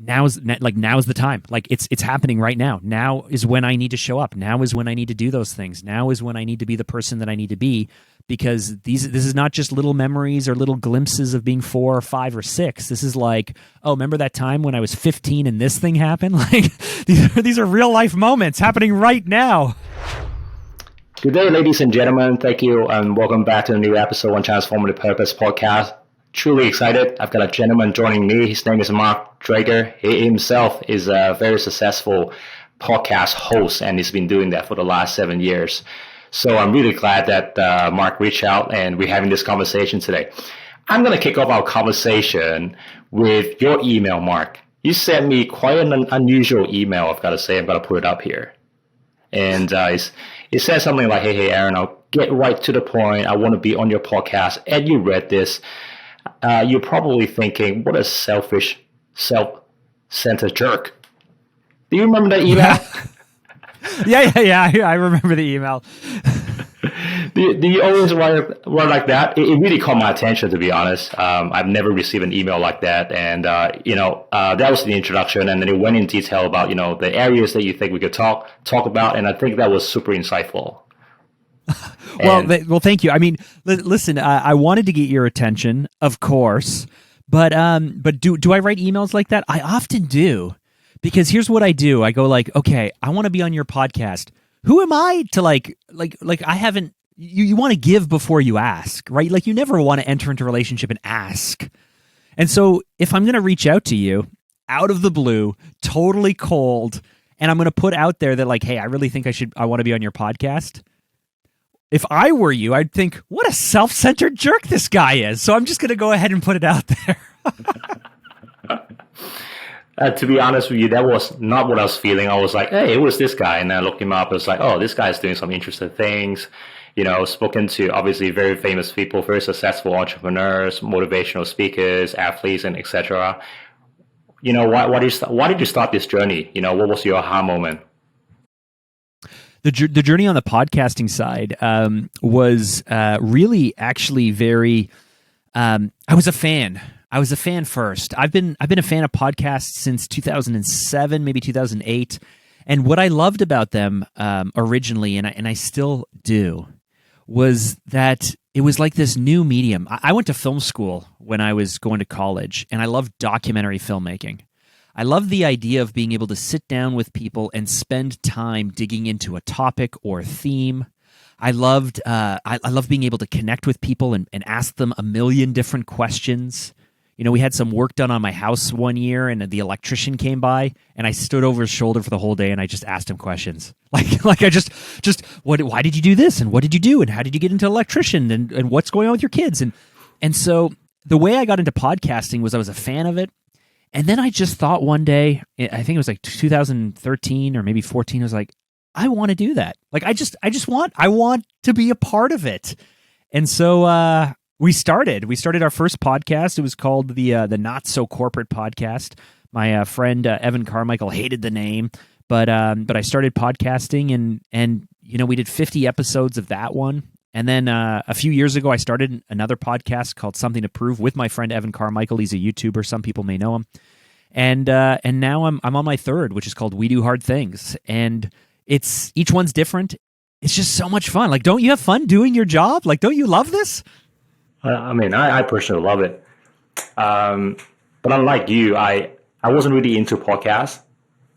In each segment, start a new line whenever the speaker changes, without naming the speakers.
now's the time. Like it's happening right now. Now is when I need to show up. Now is when I need to do those things. Now is when I need to be the person that I need to be, because this is not just little memories or little glimpses of being 4 or 5 or 6. This is like, oh, remember that time when I was 15 and this thing happened? Like these are real life moments happening right now.
Good day, ladies and gentlemen. Thank you, and welcome back to a new episode on Transformative Purpose podcast. Truly excited. I've got a gentleman joining me. His name is Mark Drager. He himself is a very successful podcast host, and he's been doing that for the last 7 years. So I'm really glad that Mark reached out, and we're having this conversation today. I'm going to kick off our conversation with your email, Mark. You sent me quite an unusual email, I've got to say. I've got to put it up here. And it says something like, hey, Aaron, I'll get right to the point. I want to be on your podcast. And you read this. You're probably thinking, what a selfish, self-centered jerk. Do you remember that email?
Yeah. I remember the email.
Do you always write like that? It really caught my attention, to be honest. I've never received an email like that. And, that was the introduction. And then it went in detail about, the areas that you think we could talk about. And I think that was super insightful.
Well, thank you. I mean, listen, I wanted to get your attention, of course, but do I write emails like that? I often do, because here's what I do. I go like, okay, I want to be on your podcast. Who am I to like I haven't, you want to give before you ask, right? Like you never want to enter into a relationship and ask. And so if I'm going to reach out to you out of the blue, totally cold, and I'm going to put out there that like, hey, I really think I want to be on your podcast. If I were you, I'd think, what a self-centered jerk this guy is. So I'm just going to go ahead and put it out there.
To be honest with you, that was not what I was feeling. I was like, hey, who is this guy? And I looked him up. I was like, oh, this guy's doing some interesting things. Spoken to obviously very famous people, very successful entrepreneurs, motivational speakers, athletes, and etc. Why did you start this journey? What was your aha moment?
The journey on the podcasting side was really actually very. I was a fan. I was a fan first. I've been a fan of podcasts since 2007, maybe 2008, and what I loved about them originally, and I still do, was that it was like this new medium. I went to film school when I was going to college, and I loved documentary filmmaking. I love the idea of being able to sit down with people and spend time digging into a topic or a theme. I loved being able to connect with people and ask them a million different questions. We had some work done on my house one year, and the electrician came by, and I stood over his shoulder for the whole day, and I just asked him questions. Like I just why did you do this, and what did you do, and how did you get into electrician, and what's going on with your kids, and so the way I got into podcasting was I was a fan of it. And then I just thought one day, I think it was like 2013 or maybe 14, I was like, I want to do that. Like I want to be a part of it. And so we started our first podcast. It was called the Not So Corporate Podcast. My friend Evan Carmichael hated the name, but I started podcasting, and we did 50 episodes of that one. And then a few years ago, I started another podcast called Something to Prove with my friend Evan Carmichael. He's a YouTuber. Some people may know him. And now I'm on my third, which is called We Do Hard Things. And each one's different. It's just so much fun. Like, don't you have fun doing your job? Like, don't you love this?
I personally love it. But unlike you, I wasn't really into podcasts.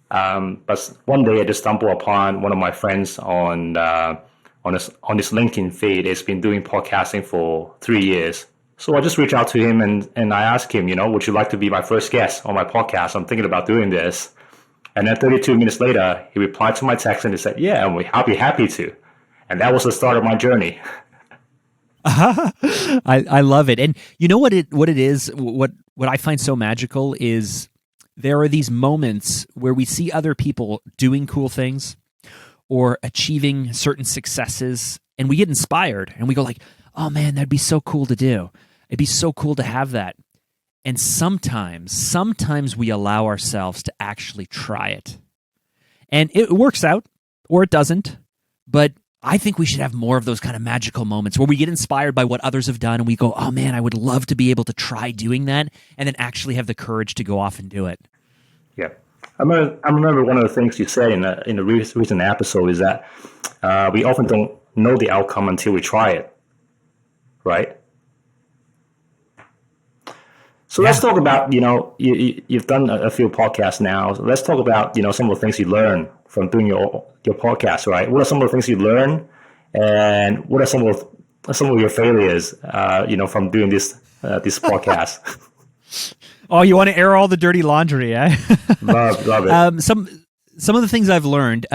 But one day I just stumbled upon one of my friends on this LinkedIn feed. He's been doing podcasting for 3 years. So I just reached out to him and I asked him, would you like to be my first guest on my podcast? I'm thinking about doing this. And then 32 minutes later, he replied to my text and he said, yeah, I'll be happy to. And that was the start of my journey.
I love it. And you know what it is? What I find so magical is there are these moments where we see other people doing cool things or achieving certain successes, and we get inspired and we go like, oh man, that'd be so cool to do. It'd be so cool to have that. And sometimes we allow ourselves to actually try it. And it works out or it doesn't, but I think we should have more of those kind of magical moments where we get inspired by what others have done and we go, oh man, I would love to be able to try doing that, and then actually have the courage to go off and do it.
Yeah. I remember one of the things you said in the recent episode is that we often don't know the outcome until we try it, right? So let's talk about, you've done a few podcasts now. So let's talk about, some of the things you learn from doing your podcast, right? What are some of the things you learn, and what are some of your failures, from doing this podcast?
Oh, you want to air all the dirty laundry, eh?
Love it.
Some of the things I've learned,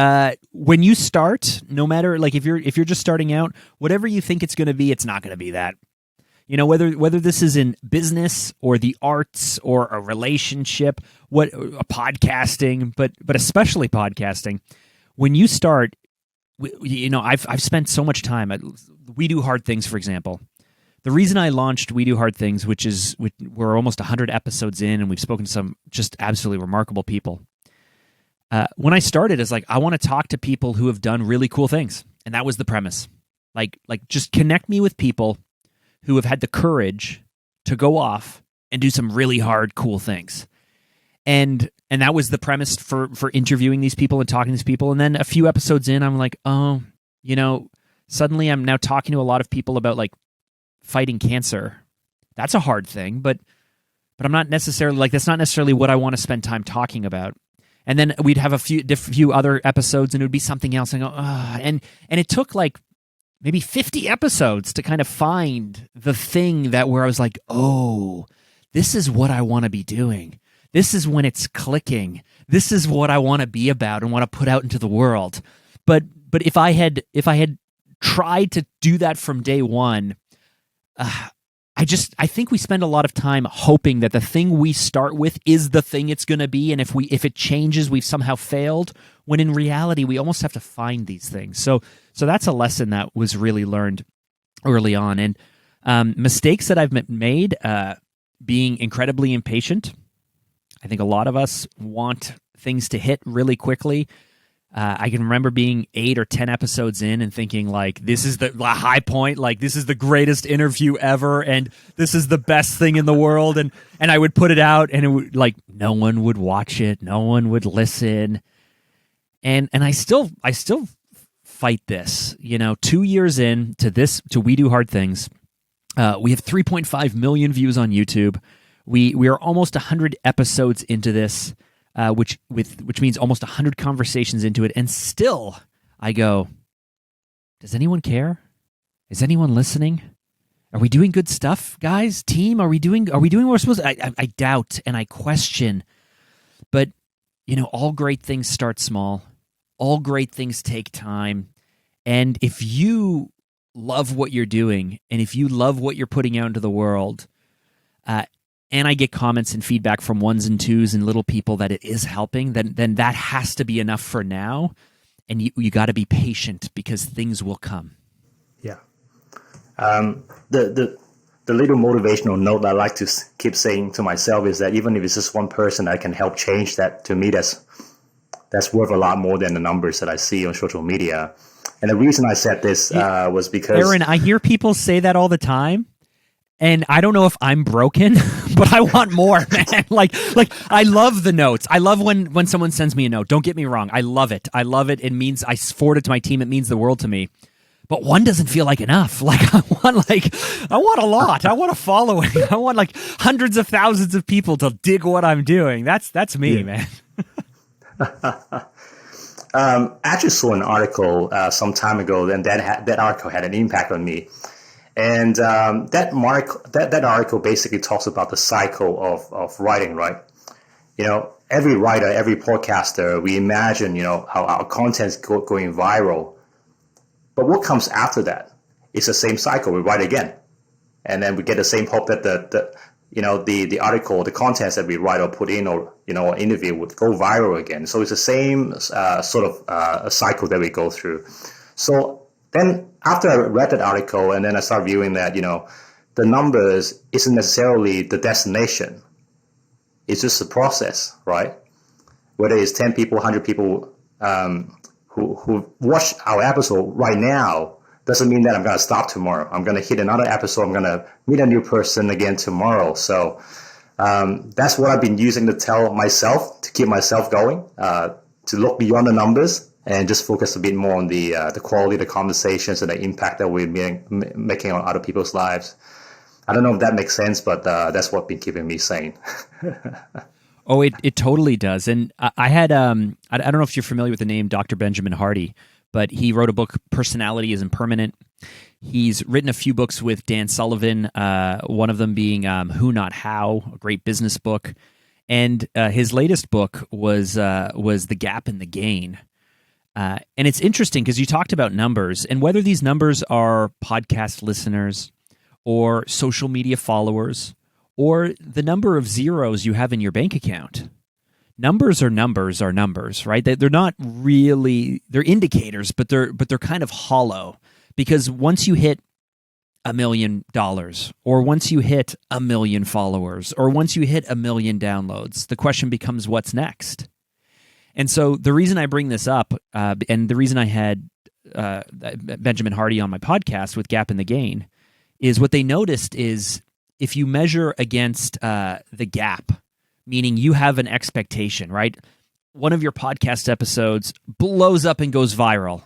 when you start, no matter like if you're just starting out, whatever you think it's going to be, it's not going to be that. Whether this is in business or the arts or a relationship, a podcasting, but especially podcasting, when you start, I've spent so much time at We Do Hard Things, for example. The reason I launched We Do Hard Things, we're almost 100 episodes in, and we've spoken to some just absolutely remarkable people. When I started, it's like, I want to talk to people who have done really cool things. And that was the premise. Like just connect me with people who have had the courage to go off and do some really hard, cool things. And that was the premise for interviewing these people and talking to these people. And then a few episodes in, I'm like, suddenly I'm now talking to a lot of people about like fighting cancer. That's a hard thing, but I'm not necessarily like, that's not necessarily what I want to spend time talking about. And then we'd have a few other episodes, and it would be something else. And I go, and it took like maybe 50 episodes to kind of find the thing where I was like, oh, this is what I want to be doing. This is when it's clicking. This is what I want to be about and want to put out into the world. But if I had tried to do that from day one, I think we spend a lot of time hoping that the thing we start with is the thing it's going to be, and if it changes, we've somehow failed. When in reality, we almost have to find these things. So that's a lesson that was really learned early on. And mistakes that I've made, being incredibly impatient. I think a lot of us want things to hit really quickly. I can remember being 8 or 10 episodes in and thinking like, this is the high point, like this is the greatest interview ever, and this is the best thing in the world, and I would put it out, and it would like no one would watch it, no one would listen, and I still fight this. 2 years in to We Do Hard Things, we have 3.5 million views on YouTube. We are almost 100 episodes into this. Which means almost 100 conversations into it, and still I go, does anyone care? Is anyone listening? Are we doing good stuff, guys? Team, are we doing what we're supposed to? I doubt and I question, but all great things start small. All great things take time, and if you love what you're doing, and if you love what you're putting out into the world, and I get comments and feedback from ones and twos and little people that it is helping, then that has to be enough for now. And you got to be patient because things will come. Yeah.
The little motivational note I like to keep saying to myself is that even if it's just one person that can help change that, to me, that's worth a lot more than the numbers that I see on social media. And the reason I said this was because...
Aaron, I hear people say that all the time. And I don't know if I'm broken, but I want more, man. Like I love the notes. I love when someone sends me a note. Don't get me wrong. I love it. It means I forward it to my team. It means the world to me. But one doesn't feel like enough. Like I want a lot. I want a following. I want like hundreds of thousands of people to dig what I'm doing. That's me, man.
I actually saw an article some time ago, and that article had an impact on me. And that article basically talks about the cycle of writing, right? Every writer, every podcaster, we imagine, how our content's going viral. But what comes after that? It's the same cycle. We write again. And then we get the same hope that the article, the contents that we write or put in or, or interview would go viral again. So it's the same sort of a cycle that we go through. So then after I read that article and then I started viewing that, the numbers isn't necessarily the destination. It's just the process, right? Whether it's 10 people, 100 people who watch our episode right now doesn't mean that I'm going to stop tomorrow. I'm going to hit another episode. I'm going to meet a new person again tomorrow. So That's what I've been using to tell myself, to keep myself going, to look beyond the numbers and just focus a bit more on the quality of the conversations and the impact that we're making on other people's lives. I don't know if that makes sense, but that's what's been keeping me sane.
Oh, it totally does. And I had I don't know if you're familiar with the name Dr. Benjamin Hardy, but he wrote a book, Personality is Impermanent. He's written a few books with Dan Sullivan, one of them being Who Not How, a great business book. And his latest book was The Gap and the Gain. And it's interesting because you talked about numbers, and whether these numbers are podcast listeners or social media followers or the number of zeros you have in your bank account. Numbers are numbers, right? They're not really, they're indicators, but they're kind of hollow, because once you hit $1 million, or once you hit 1 million followers, or once you hit 1 million downloads, the question becomes, what's next? And so the reason I bring this up, and the reason I had Benjamin Hardy on my podcast with Gap and the Gain, is what they noticed is if you measure against the gap, meaning you have an expectation, right? One of your podcast episodes blows up and goes viral,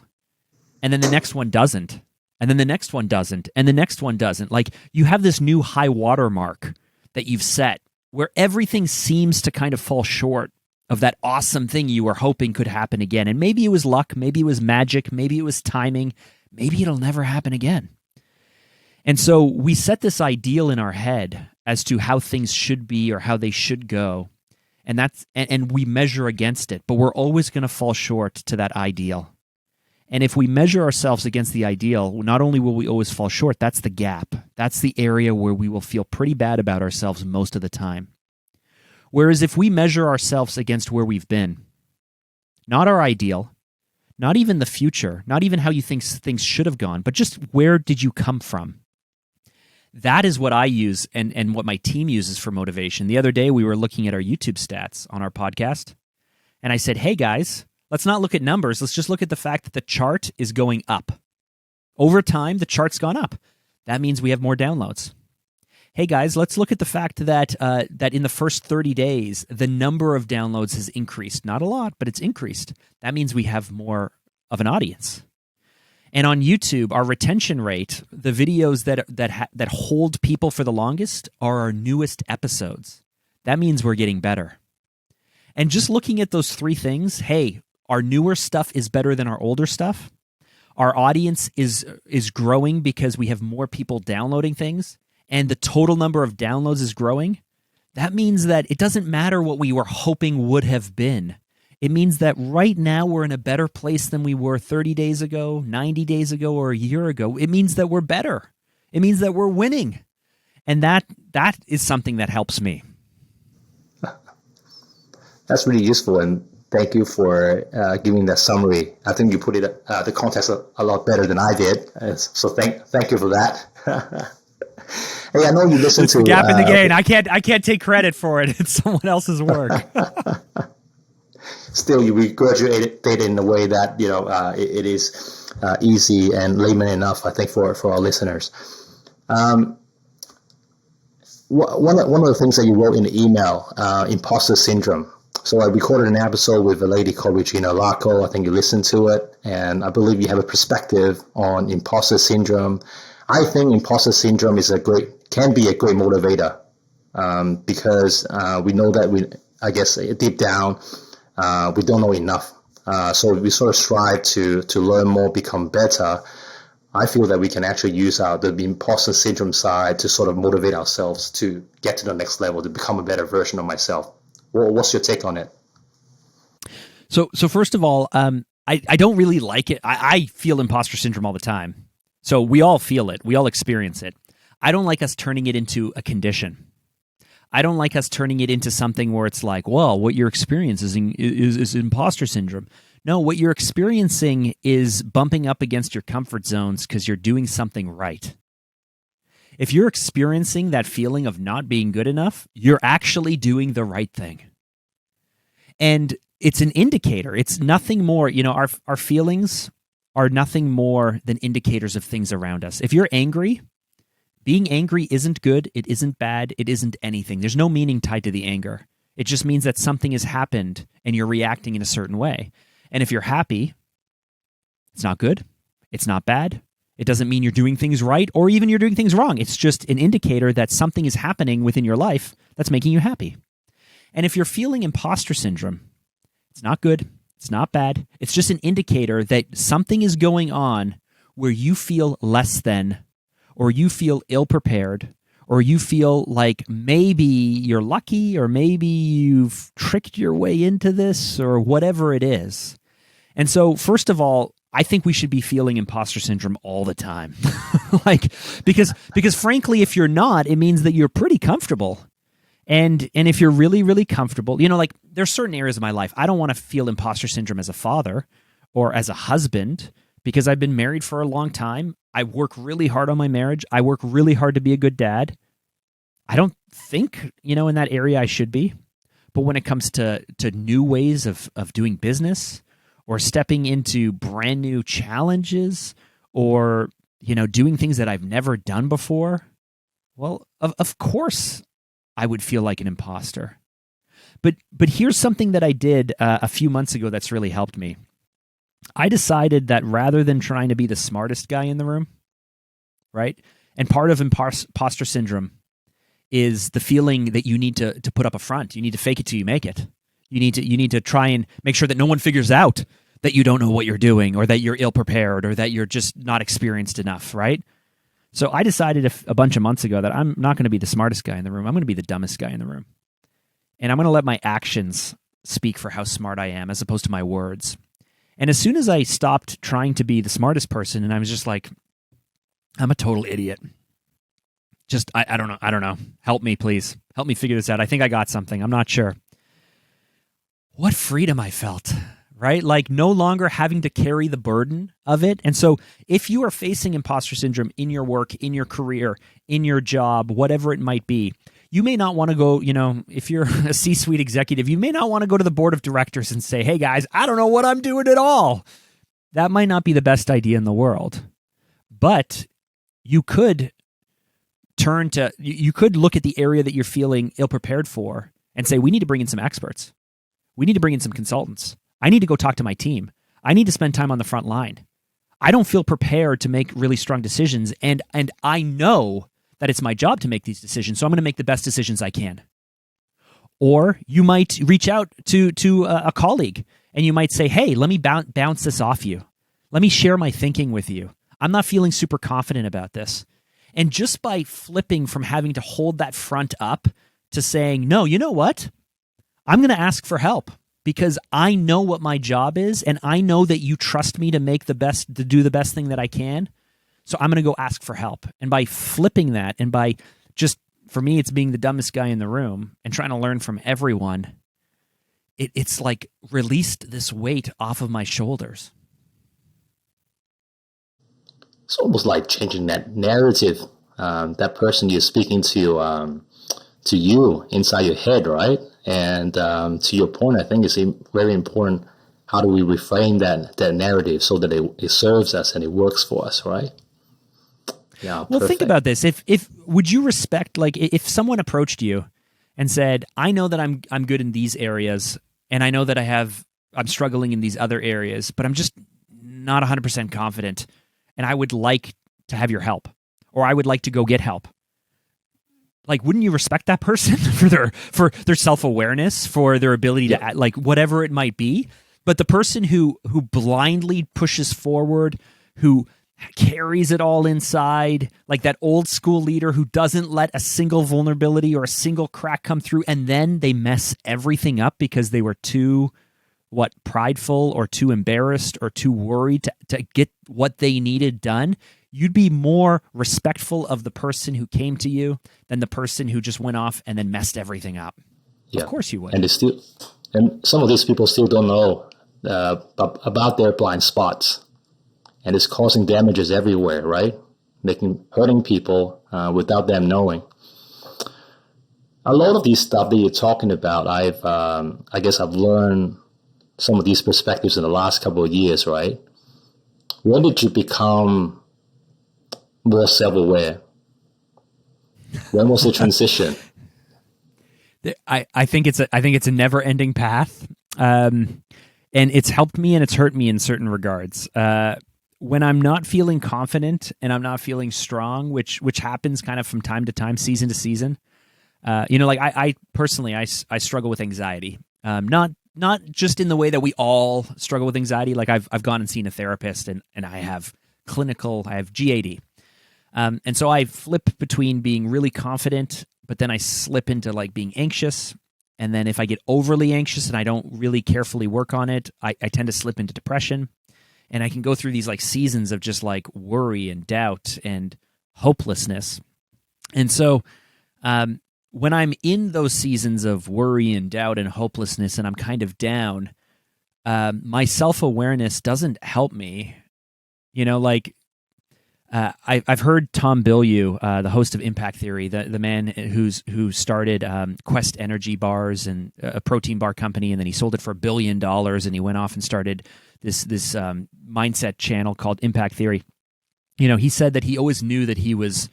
and then the next one doesn't, and then the next one doesn't, and the next one doesn't. Like, you have this new high watermark that you've set where everything seems to kind of fall short of that awesome thing you were hoping could happen again. And maybe it was luck, maybe it was magic, maybe it was timing, maybe it'll never happen again. And so we set this ideal in our head as to how things should be or how they should go, and we measure against it, but we're always going to fall short to that ideal. And if we measure ourselves against the ideal, not only will we always fall short, that's the gap. That's the area where we will feel pretty bad about ourselves most of the time. Whereas if we measure ourselves against where we've been, not our ideal, not even the future, not even how you think things should have gone, but just where did you come from? That is what I use and what my team uses for motivation. The other day, we were looking at our YouTube stats on our podcast, and I said, hey guys, let's not look at numbers. Let's just look at the fact that the chart is going up. Over time, the chart's gone up. That means we have more downloads. Hey guys, let's look at the fact that that in the first 30 days, the number of downloads has increased. Not a lot, but it's increased. That means we have more of an audience. And on YouTube, our retention rate, the videos that hold people for the longest, are our newest episodes. That means we're getting better. And just looking at those three things, hey, our newer stuff is better than our older stuff. Our audience is growing because we have more people downloading things, and the total number of downloads is growing. That means that it doesn't matter what we were hoping would have been. It means that right now we're in a better place than we were 30 days ago, 90 days ago, or a year ago. It means that we're better. It means that we're winning. And that is something that helps me.
That's really useful, and thank you for giving that summary. I think you put it the context a lot better than I did. So thank you for that. Hey, I know you listen to
the Gap in the Gain. I can't take credit for it. It's someone else's work.
Still, you regurgitate it in a way that it is easy and layman enough, I think, for our listeners. One of the things that you wrote in the email, imposter syndrome. So I recorded an episode with a lady called Regina Larco. I think you listened to it, and I believe you have a perspective on imposter syndrome. I think imposter syndrome can be a great motivator, because we know that I guess deep down, we don't know enough. So we sort of strive to learn more, become better. I feel that we can actually use the imposter syndrome side to sort of motivate ourselves to get to the next level, to become a better version of myself. What's your take on it?
So first of all, I don't really like it. I feel imposter syndrome all the time. So we all feel it. We all experience it. I don't like us turning it into a condition. I don't like us turning it into something where it's like, well, what you're experiencing is imposter syndrome. No, what you're experiencing is bumping up against your comfort zones because you're doing something right. If you're experiencing that feeling of not being good enough, you're actually doing the right thing. And it's an indicator. It's nothing more. Our feelings are nothing more than indicators of things around us. If you're angry, Being angry isn't good. It isn't bad. It isn't anything. There's no meaning tied to the anger. It just means that something has happened and you're reacting in a certain way. And if you're happy, it's not good. It's not bad. It doesn't mean you're doing things right or even you're doing things wrong. It's just an indicator that something is happening within your life that's making you happy. And if you're feeling imposter syndrome, it's not good. It's not bad. It's just an indicator that something is going on where you feel less than, or you feel ill-prepared, or you feel like maybe you're lucky, or maybe you've tricked your way into this, or whatever it is. And so, first of all, I think we should be feeling imposter syndrome all the time. because frankly, if you're not, it means that you're pretty comfortable. And if you're really, really comfortable, there's certain areas of my life, I don't want to feel imposter syndrome as a father or as a husband, because I've been married for a long time. I work really hard on my marriage. I work really hard to be a good dad. I don't think, in that area I should be. But when it comes to new ways of doing business, or stepping into brand new challenges, or, doing things that I've never done before, well, of course I would feel like an imposter. But here's something that I did a few months ago that's really helped me. I decided that rather than trying to be the smartest guy in the room, right? And part of imposter syndrome is the feeling that you need to put up a front. You need to fake it till you make it. You need to try and make sure that no one figures out that you don't know what you're doing, or that you're ill-prepared, or that you're just not experienced enough, right? So I decided a bunch of months ago that I'm not going to be the smartest guy in the room. I'm going to be the dumbest guy in the room. And I'm going to let my actions speak for how smart I am as opposed to my words. And as soon as I stopped trying to be the smartest person, and I was just like, I'm a total idiot. Just, I don't know. I don't know. Help me, please. Help me figure this out. I think I got something. I'm not sure. What freedom I felt, right? Like no longer having to carry the burden of it. And so if you are facing imposter syndrome in your work, in your career, in your job, whatever it might be, you may not want to go, if you're a C-suite executive, you may not want to go to the board of directors and say, hey guys, I don't know what I'm doing at all. That might not be the best idea in the world. But you could you could look at the area that you're feeling ill-prepared for and say, we need to bring in some experts. We need to bring in some consultants. I need to go talk to my team. I need to spend time on the front line. I don't feel prepared to make really strong decisions, and I know that it's my job to make these decisions, so I'm going to make the best decisions I can. Or you might reach out to a colleague, and you might say, hey, let me bounce this off you. Let me share my thinking with you. I'm not feeling super confident about this. And just by flipping from having to hold that front up to saying, no, you know what? I'm going to ask for help because I know what my job is, and I know that you trust me to do the best thing that I can. So I'm going to go ask for help. And by flipping that, and by just, for me, it's being the dumbest guy in the room and trying to learn from everyone, it's like released this weight off of my shoulders.
It's almost like changing that narrative, that person you're speaking to you inside your head, right? And to your point, I think it's very important. How do we reframe that narrative so that it serves us and it works for us, right? Yeah.
Well,
perfect.
think about this. If would you respect, like, if someone approached you and said, I know that I'm good in these areas, and I know that I'm struggling in these other areas, but I'm just not 100% confident, and I would like to have your help, or I would like to go get help. Like, wouldn't you respect that person for their self-awareness, for their ability to act, like whatever it might be? But the person who blindly pushes forward, who carries it all inside, like that old school leader who doesn't let a single vulnerability or a single crack come through, and then they mess everything up because they were too prideful or too embarrassed or too worried to get what they needed done. You'd be more respectful of the person who came to you than the person who just went off and then messed everything up. Yeah. Of course you would.
And some of these people still don't know about their blind spots. And it's causing damages everywhere, right? Hurting people without them knowing. A lot of these stuff that you're talking about, I guess I've learned some of these perspectives in the last couple of years, right? When did you become more self-aware? When was the transition?
I think it's a never ending path, and it's helped me and it's hurt me in certain regards. When I'm not feeling confident and I'm not feeling strong, which happens kind of from time to time, season to season. Like I personally, I struggle with anxiety. Not just in the way that we all struggle with anxiety. Like I've gone and seen a therapist, and I have GAD. And so I flip between being really confident, but then I slip into like being anxious. And then if I get overly anxious and I don't really carefully work on it, I tend to slip into depression. And I can go through these like seasons of just like worry and doubt and hopelessness. And so when I'm in those seasons of worry and doubt and hopelessness and I'm kind of down, my self-awareness doesn't help me. I've heard Tom Bilyeu, the host of Impact Theory, the man who started Quest Energy bars and a protein bar company, and then he sold it for $1 billion, and he went off and started this mindset channel called Impact Theory. He said that he always knew that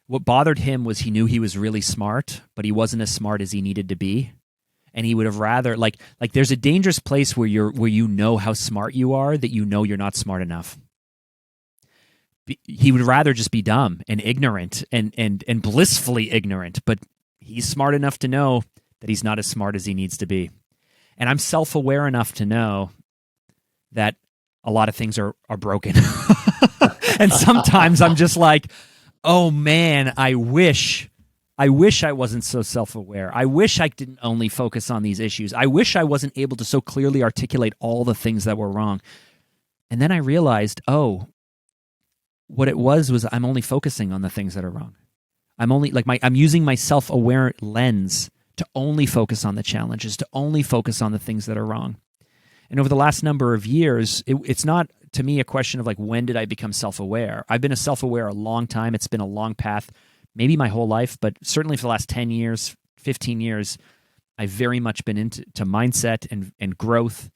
what bothered him was he knew he was really smart, but he wasn't as smart as he needed to be. And he would have rather like there's a dangerous place where you know how smart you are that you know you're not smart enough. He would rather just be dumb and ignorant and blissfully ignorant, but he's smart enough to know that he's not as smart as he needs to be. And I'm self-aware enough to know that a lot of things are broken. And sometimes I'm just like, oh man, I wish I wasn't so self-aware. I wish I didn't only focus on these issues. I wish I wasn't able to so clearly articulate all the things that were wrong. And then I realized, what it was I'm only focusing on the things that are wrong. I'm using my self-aware lens to only focus on the challenges, to only focus on the things that are wrong. And over the last number of years, it's not to me a question of like, when did I become self-aware? I've been self-aware a long time. It's been a long path, maybe my whole life, but certainly for the last 10 years, 15 years, I've very much been into mindset and growth,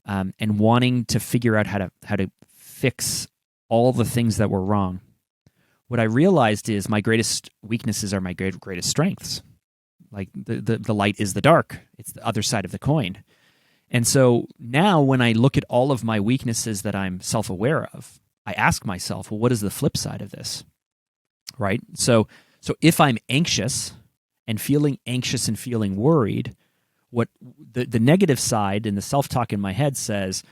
and wanting to figure out how to fix all the things that were wrong. What I realized is my greatest weaknesses are my greatest strengths. Like the light is the dark. It's the other side of the coin. And so now when I look at all of my weaknesses that I'm self-aware of, I ask myself, well, what is the flip side of this? Right? So if I'm anxious and feeling worried, what the negative side and the self-talk in my head says,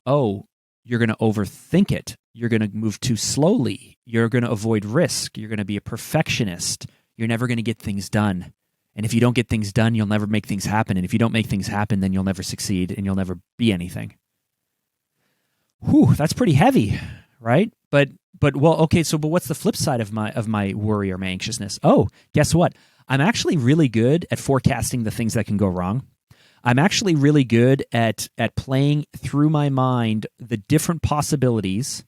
oh, you're going to overthink it. You're going to move too slowly. You're going to avoid risk. You're going to be a perfectionist. You're never going to get things done. And if you don't get things done, you'll never make things happen. And if you don't make things happen, then you'll never succeed and you'll never be anything. Whew, that's pretty heavy, right? But what's the flip side of my worry or my anxiousness? Oh, guess what? I'm actually really good at forecasting the things that can go wrong. I'm actually really good at playing through my mind the different possibilities.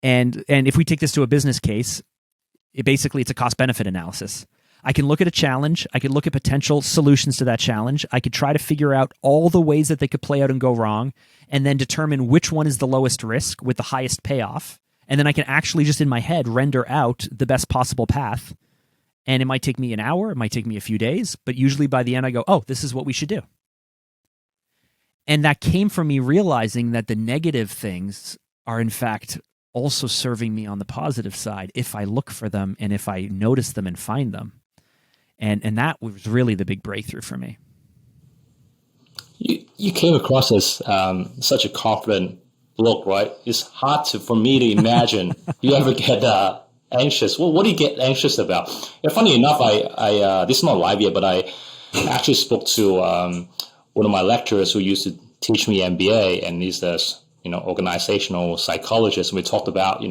And if we take this to a business case, it's a cost-benefit analysis. I can look at a challenge. I could look at potential solutions to that challenge. I could try to figure out all the ways that they could play out and go wrong, and then determine which one is the lowest risk with the highest payoff. And then I can actually just in my head render out the best possible path. And it might take me an hour. It might take me a few days. But usually by the end, I go, oh, this is what we should do. And that came from me realizing that the negative things are, in fact, also serving me on the positive side if I look for them and if I notice them and find them. And that was really the big breakthrough for me.
You came across as such a confident look, right? It's hard for me to imagine you ever get anxious. Well, what do you get anxious about? And funny enough, I this is not live yet, but I actually spoke to one of my lecturers who used to teach me MBA, and he's this organizational psychologist. And we talked about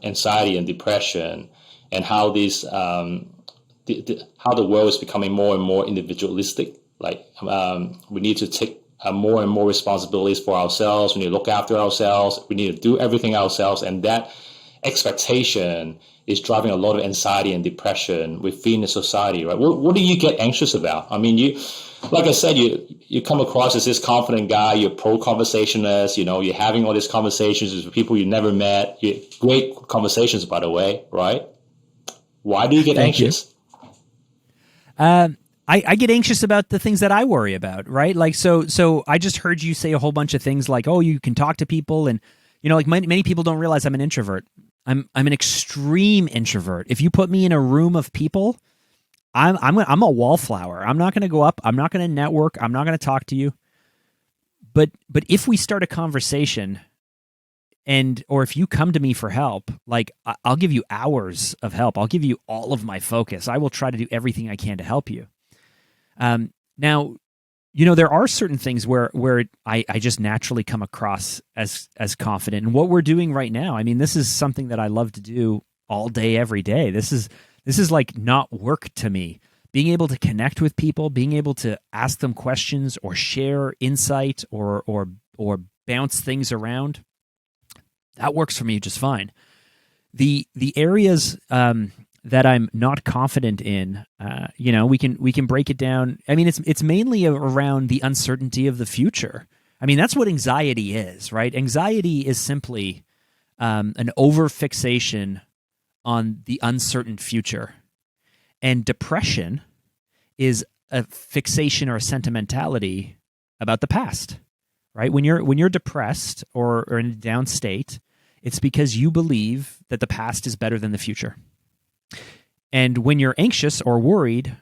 anxiety and depression and how these how the world is becoming more and more individualistic. Like we need to take more and more responsibilities for ourselves. We need to look after ourselves. We need to do everything ourselves. And that expectation is driving a lot of anxiety and depression within the society, right? What do you get anxious about? I mean, like I said, you come across as this confident guy. You're pro-conversationalist. You're having all these conversations with people you never met. Great conversations, by the way, right? Why do you get
Thank you.
anxious?
I get anxious about the things that I worry about, right? Like, so I just heard you say a whole bunch of things like, oh, you can talk to people. And, like many people don't realize I'm an introvert. I'm an extreme introvert. If you put me in a room of people, I'm a wallflower. I'm not going to go up. I'm not going to network. I'm not going to talk to you. But if we start a conversation or if you come to me for help, like I'll give you hours of help. I'll give you all of my focus. I will try to do everything I can to help you. Now, there are certain things where I just naturally come across as confident. And what we're doing right now, I mean, this is something that I love to do all day, every day. This is like not work to me. Being able to connect with people, being able to ask them questions or share insight or bounce things around, that works for me just fine. The areas that I'm not confident in, we can break it down. I mean, it's mainly around the uncertainty of the future. I mean, that's what anxiety is, right? Anxiety is simply an overfixation on the uncertain future. And depression is a fixation or a sentimentality about the past, right? When you're depressed or in a down state, it's because you believe that the past is better than the future. And when you're anxious or worried,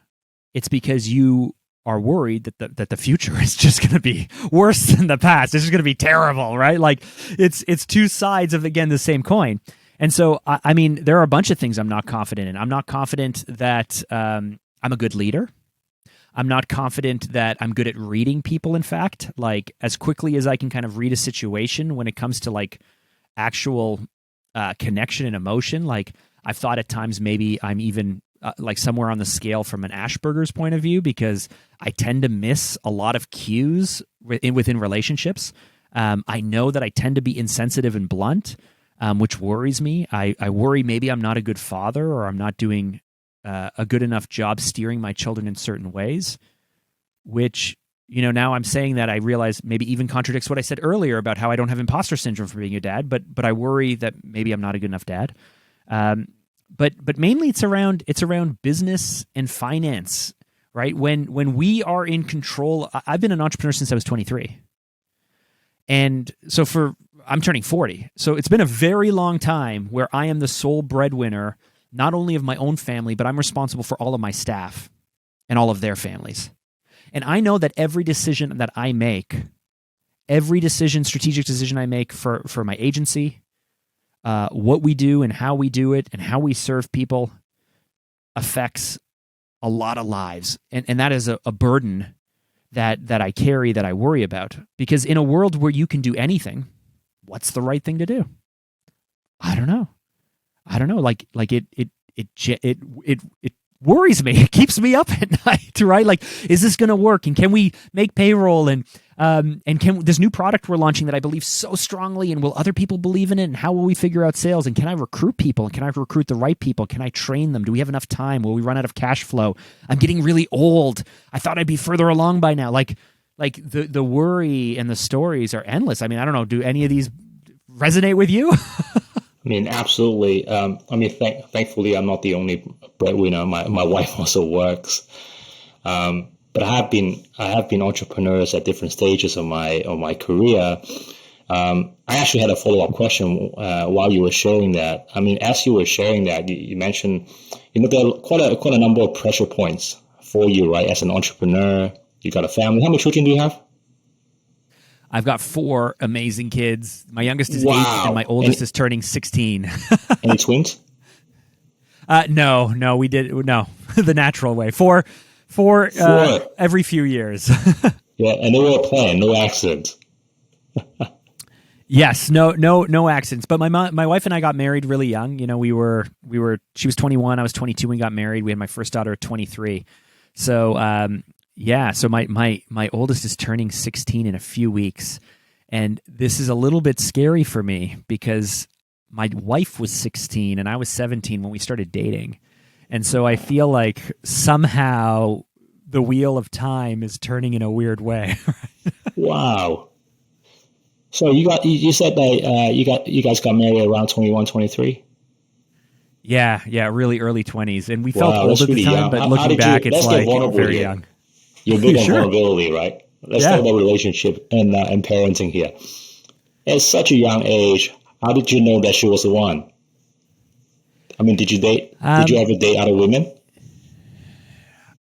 it's because you are worried that the future is just going to be worse than the past. It's just going to be terrible, right? Like it's two sides of, again, the same coin. And so, I mean, there are a bunch of things I'm not confident in. I'm not confident that I'm a good leader. I'm not confident that I'm good at reading people, in fact. Like, as quickly as I can kind of read a situation when it comes to, like, actual connection and emotion. Like, I've thought at times maybe I'm even, like, somewhere on the scale from an Asperger's point of view because I tend to miss a lot of cues within relationships. I know that I tend to be insensitive and blunt. Which worries me. I worry maybe I'm not a good father or I'm not doing a good enough job steering my children in certain ways, which, now I'm saying that I realize maybe even contradicts what I said earlier about how I don't have imposter syndrome for being a dad, but I worry that maybe I'm not a good enough dad. But mainly it's around business and finance, right? When we are in control, I've been an entrepreneur since I was 23. And so I'm turning 40. So it's been a very long time where I am the sole breadwinner, not only of my own family, but I'm responsible for all of my staff and all of their families. And I know that every decision that I make, strategic decision I make for my agency, what we do and how we do it and how we serve people affects a lot of lives. And that is a burden that I carry, that I worry about. Because in a world where you can do anything, what's the right thing to do? I don't know. Like it worries me. It keeps me up at night, right? Like, is this going to work? And can we make payroll? And can this new product we're launching that I believe so strongly, and will other people believe in it? And how will we figure out sales? And can I recruit people? And can I recruit the right people? Can I train them? Do we have enough time? Will we run out of cash flow? I'm getting really old. I thought I'd be further along by now. Like the worry and the stories are endless. I mean, I don't know. Do any of these resonate with you?
I mean, absolutely. Thankfully, I'm not the only breadwinner. My wife also works, but I have been entrepreneurs at different stages of my career. I actually had a follow-up question while you were sharing that. I mean, as you were sharing that, you mentioned, there are quite a number of pressure points for you, right? As an entrepreneur, you got a family. How many children do you have?
I've got 4 amazing kids. My youngest is 8 and my oldest is turning 16.
Any twins?
No, we did the natural way. Four every few years.
Yeah, and they were planned, no accidents.
Yes, no accidents. But my wife and I got married really young. She was 21, I was 22 when we got married. We had my first daughter at 23. So so my oldest is turning 16 in a few weeks. And this is a little bit scary for me because my wife was 16 and I was 17 when we started dating. And so I feel like somehow the wheel of time is turning in a weird way.
Wow. So you said that you guys got married around 21, 23?
Yeah, really early 20s. And we felt
Wow,
old
that's
at the
really
time,
young.
but
How
looking
did you?
back, it's
Let's get
like
vulnerable
very
here.
young.
You're big on
Sure.
vulnerability, right? Let's talk
Yeah.
about relationship and parenting here. At such a young age, how did you know that she was the one? I mean, did you date? Did you
Um,
ever date other women?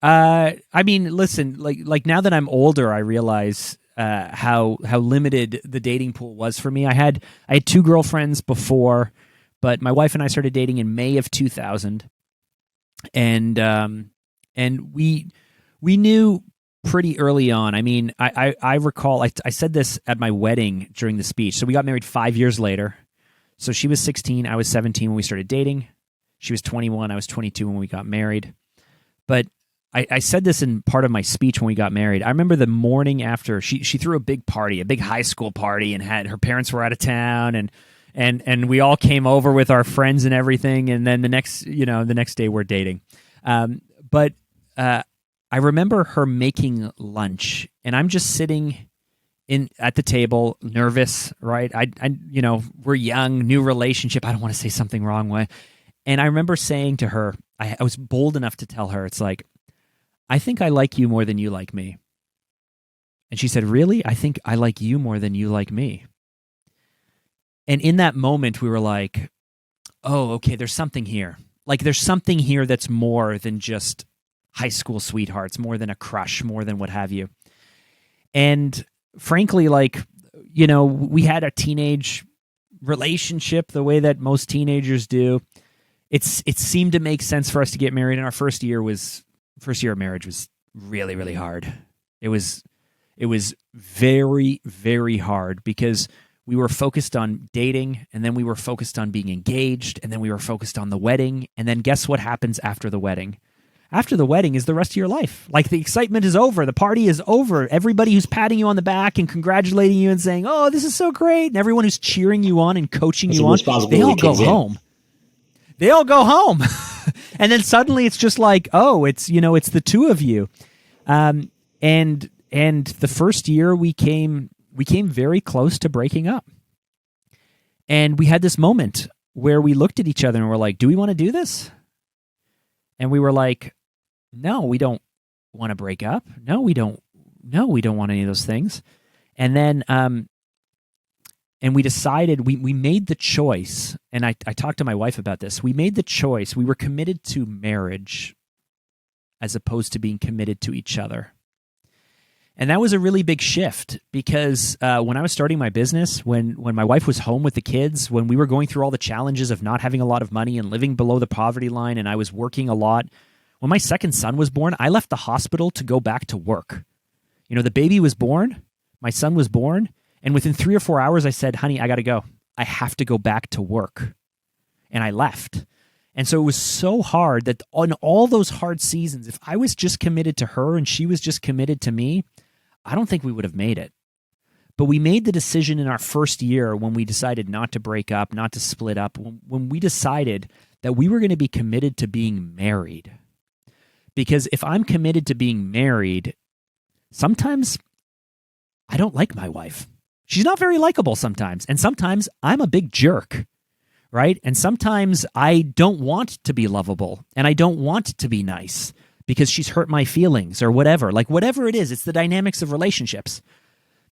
I mean, listen, like now that I'm older, I realize how limited the dating pool was for me. I had two girlfriends before, but my wife and I started dating in May of 2000, and we knew pretty early on. I mean, I recall I said this at my wedding during the speech. So we got married 5 years later. So she was 16, I was 17 when we started dating. She was 21, I was 22 when we got married. But I said this in part of my speech when we got married. I remember the morning after she threw a big party, a big high school party, and had her parents were out of town, and we all came over with our friends and everything. And then the next day we're dating. But I remember her making lunch, and I'm just sitting in at the table, nervous, right? We're young, new relationship. I don't want to say something wrong way. And I remember saying to her, I was bold enough to tell her, it's like, I think I like you more than you like me. And she said, really? I think I like you more than you like me. And in that moment, we were like, oh, okay, there's something here. Like, there's something here that's more than just high school sweethearts, more than a crush, more than what have you. And frankly, we had a teenage relationship the way that most teenagers do. It seemed to make sense for us to get married, and our first year of marriage was really, really hard. It was very, very hard because we were focused on dating, and then we were focused on being engaged, and then we were focused on the wedding. And then guess what happens after the wedding? After the wedding is the rest of your life. Like, the excitement is over. The party is over. Everybody who's patting you on the back and congratulating you and saying, oh, this is so great, and everyone who's cheering you on and coaching you on, they all go home. They all go home. And then suddenly it's just like, oh, it's the two of you. And the first year we came very close to breaking up. And we had this moment where we looked at each other and we're like, do we want to do this? And we were like, no, we don't want to break up. No, we don't want any of those things. And then and we decided, we made the choice, and I talked to my wife about this. We made the choice. We were committed to marriage as opposed to being committed to each other. And that was a really big shift because when I was starting my business, when my wife was home with the kids, when we were going through all the challenges of not having a lot of money and living below the poverty line, and I was working a lot, when my second son was born, I left the hospital to go back to work. The baby was born, my son was born, and within 3 or 4 hours, I said, honey, I got to go. I have to go back to work. And I left. And so it was so hard that on all those hard seasons, if I was just committed to her and she was just committed to me, I don't think we would have made it. But we made the decision in our first year when we decided not to break up, not to split up, when we decided that we were going to be committed to being married. Because if I'm committed to being married, sometimes I don't like my wife. She's not very likable sometimes. And sometimes I'm a big jerk, right? And sometimes I don't want to be lovable and I don't want to be nice because she's hurt my feelings or whatever. Like, whatever it is, it's the dynamics of relationships.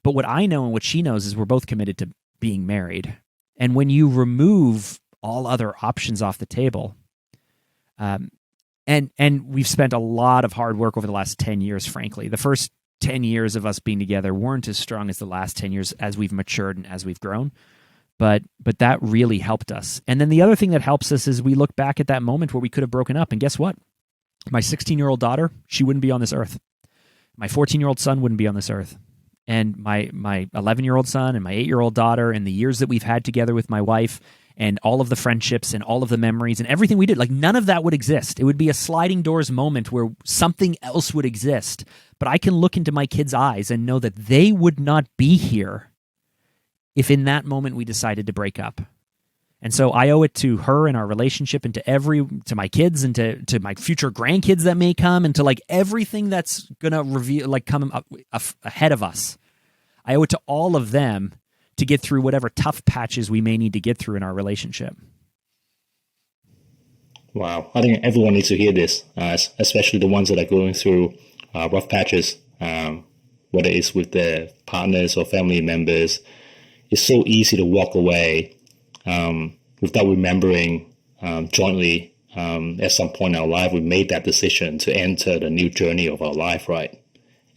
But what I know and what she knows is we're both committed to being married. And when you remove all other options off the table, and we've spent a lot of hard work over the last 10 years, frankly. The first 10 years of us being together weren't as strong as the last 10 years as we've matured and as we've grown. But that really helped us. And then the other thing that helps us is we look back at that moment where we could have broken up. And guess what? My 16-year-old daughter, she wouldn't be on this earth. My 14-year-old son wouldn't be on this earth. And my 11-year-old son and my 8-year-old daughter, and the years that we've had together with my wife, and all of the friendships and all of the memories and everything we did, like, none of that would exist. It would be a sliding doors moment where something else would exist. But I can look into my kids' eyes and know that they would not be here if in that moment we decided to break up. And so I owe it to her and our relationship, and to my kids, and to my future grandkids that may come, and to like everything that's gonna come up ahead of us. I owe it to all of them to get through whatever tough patches we may need to get through in our relationship.
Wow. I think everyone needs to hear this, especially the ones that are going through rough patches, whether it's with their partners or family members. It's so easy to walk away without remembering jointly at some point in our life we made that decision to enter the new journey of our life, right?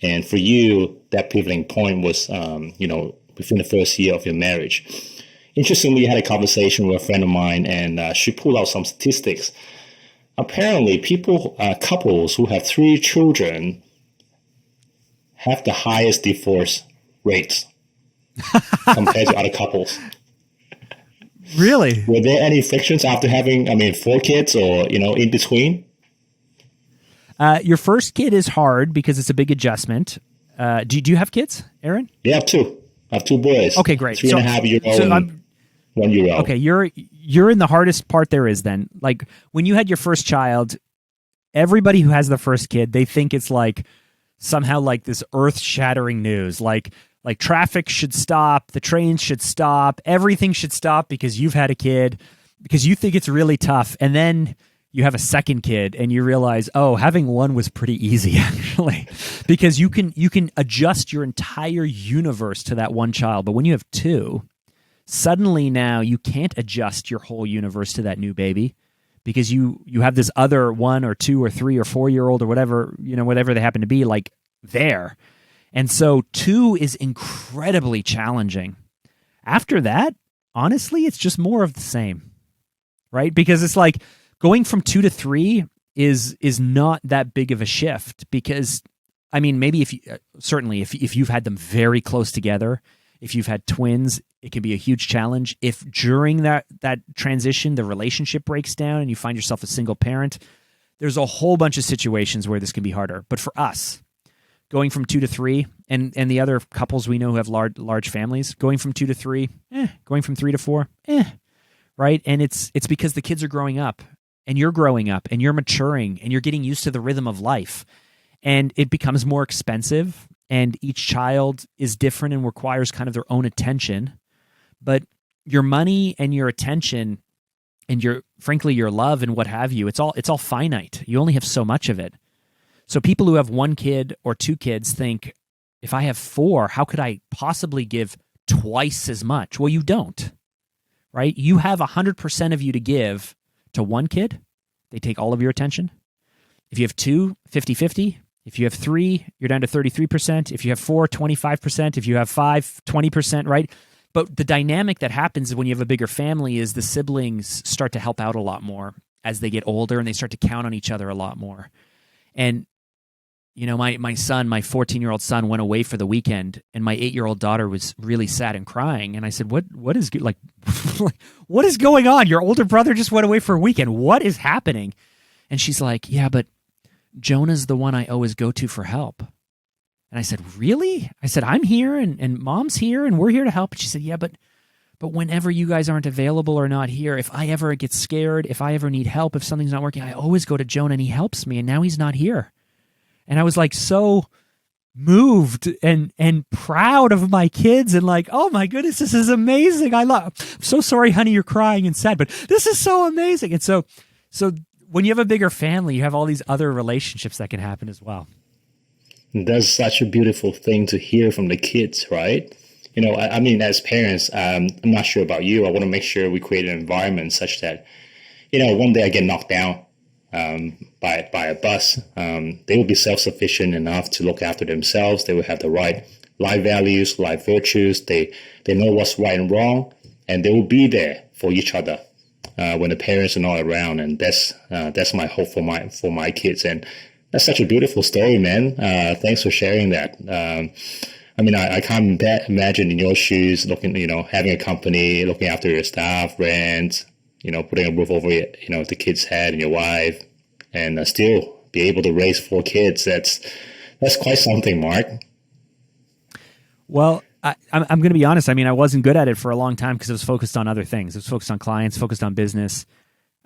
And for you, that pivoting point was, within the first year of your marriage. Interestingly, I had a conversation with a friend of mine, and she pulled out some statistics. Apparently, couples who have 3 children have the highest divorce rates compared to other couples.
Really?
Were there any frictions after having, 4 kids or, in between?
Your first kid is hard because it's a big adjustment. Do you have kids, Aaron?
Yeah, I have 2. I have 2 boys.
Okay, great.
3.5-year-old. So 1-year-old.
Okay, you're in the hardest part there is then. Like when you had your first child, everybody who has the first kid, they think it's like somehow like this earth-shattering news. Like traffic should stop, the trains should stop, everything should stop because you've had a kid, because you think it's really tough. And then you have a second kid and you realize, oh, having one was pretty easy actually, because you can adjust your entire universe to that one child. But when you have 2, suddenly now you can't adjust your whole universe to that new baby because you have this other 1 or 2 or 3 or 4-year-old or whatever they happen to be like there. And so 2 is incredibly challenging. After that, honestly, it's just more of the same, right? Because it's like going from 2 to 3 is not that big of a shift because, maybe if you've had them very close together, if you've had twins, it can be a huge challenge. If during that transition, the relationship breaks down and you find yourself a single parent, there's a whole bunch of situations where this can be harder. But for us, going from 2 to 3, and the other couples we know who have large families, going from 2 to 3, going from 3 to 4, right? And it's because the kids are growing up, and you're growing up, and you're maturing, and you're getting used to the rhythm of life, and it becomes more expensive, and each child is different and requires kind of their own attention. But your money and your attention and frankly your love and what have you, it's all finite. You only have so much of it. So people who have 1 kid or 2 kids think, if I have 4, how could I possibly give twice as much? Well, you don't, right? You have 100% of you to give to 1 kid. They take all of your attention. If you have 2, 50-50. If you have 3, you're down to 33%. If you have 4, 25%. If you have 5, 20%, right? But the dynamic that happens when you have a bigger family is the siblings start to help out a lot more as they get older, and they start to count on each other a lot more. And my son, my 14-year-old son, went away for the weekend, and my 8-year-old daughter was really sad and crying. And I said, "What is like, what is going on? Your older brother just went away for a weekend. What is happening?" And she's like, "Yeah, but Jonah's the one I always go to for help." And I said, "Really?" I said, "I'm here, and Mom's here, and we're here to help." And she said, "Yeah, but whenever you guys aren't available or not here, if I ever get scared, if I ever need help, if something's not working, I always go to Jonah, and he helps me. And now he's not here." And I was like so moved and proud of my kids, and like, oh my goodness, this is amazing. I'm so sorry, honey, you're crying and sad, but this is so amazing. And so when you have a bigger family, you have all these other relationships that can happen as well.
That's such a beautiful thing to hear from the kids, right? As parents, I'm not sure about you. I want to make sure we create an environment such that, one day I get knocked down by a bus, they will be self-sufficient enough to look after themselves. They will have the right life values, life virtues. They know what's right and wrong, and they will be there for each other when the parents are not around. And that's my hope for my kids. And that's such a beautiful story, man. Thanks for sharing that. I can't imagine in your shoes having a company, looking after your staff, rent, putting a roof over the kid's head and your wife, and still be able to raise 4 kids. That's quite something, Mark.
Well, I'm going to be honest. I wasn't good at it for a long time because I was focused on other things. I was focused on clients, focused on business.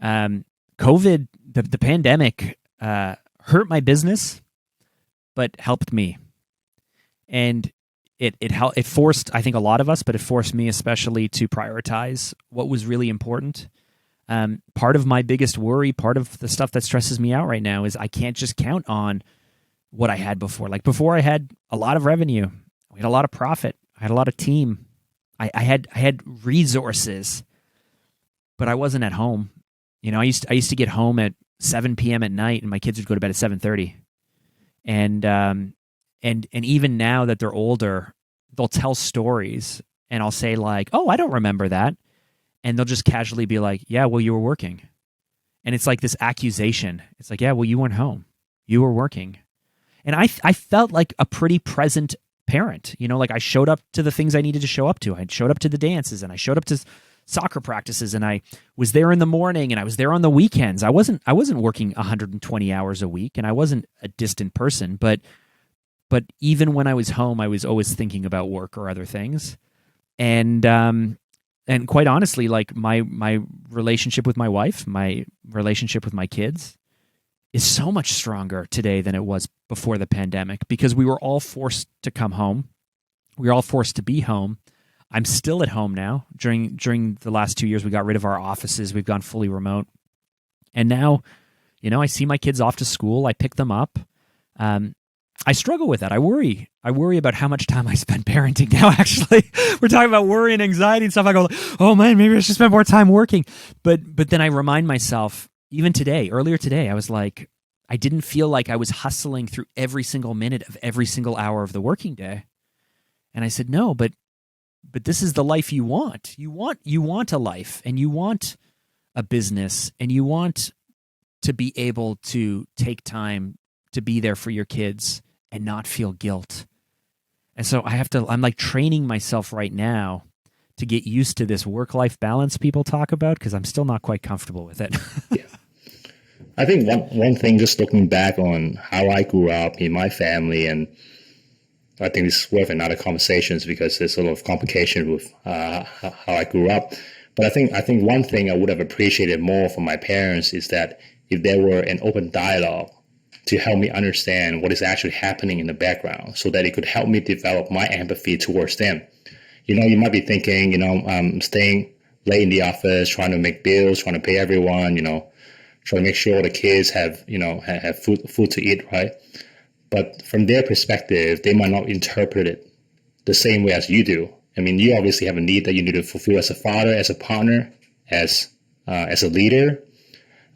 COVID, the pandemic, hurt my business, but helped me. And it forced, I think, a lot of us, but it forced me especially to prioritize what was really important. part of my biggest worry, part of the stuff that stresses me out right now is I can't just count on what I had before. Like before I had a lot of revenue, we had a lot of profit, I had a lot of team, I had resources, but I wasn't at home. I used to get home at 7 p.m. at night, and my kids would go to bed at 7:30. And even now that they're older, they'll tell stories, and I'll say like, "Oh, I don't remember that," and they'll just casually be like, "Yeah, well, you were working," and it's like this accusation. It's like, "Yeah, well, you weren't home, you were working," and I felt like a pretty present parent. Like I showed up to the things I needed to show up to. I showed up to the dances, and I showed up to soccer practices, and I was there in the morning, and I was there on the weekends. I wasn't working 120 hours a week, and I wasn't a distant person, but even when I was home, I was always thinking about work or other things. And quite honestly, like my relationship with my wife, my relationship with my kids is so much stronger today than it was before the pandemic, because we were all forced to come home. We were all forced to be home. I'm still at home now. During the last 2 years, we got rid of our offices. We've gone fully remote. And now, I see my kids off to school. I pick them up. I struggle with that. I worry about how much time I spend parenting now, actually. We're talking about worry and anxiety and stuff. I go, oh man, maybe I should spend more time working. But then I remind myself, even earlier today, I was like, I didn't feel like I was hustling through every single minute of every single hour of the working day. And I said, no, but this is the life you want. You want a life, and you want a business, and you want to be able to take time to be there for your kids and not feel guilt. And so I'm like training myself right now to get used to this work-life balance people talk about, because I'm still not quite comfortable with it.
Yeah. I think one thing, just looking back on how I grew up in my family, and I think it's worth another conversations because there's a lot of complication with how I grew up. But I think one thing I would have appreciated more from my parents is that if there were an open dialogue to help me understand what is actually happening in the background, so that it could help me develop my empathy towards them. You might be thinking, I'm staying late in the office, trying to make bills, trying to pay everyone, trying to make sure the kids have food to eat, right? But from their perspective, they might not interpret it the same way as you do. I mean, you obviously have a need that you need to fulfill as a father, as a partner, as a leader.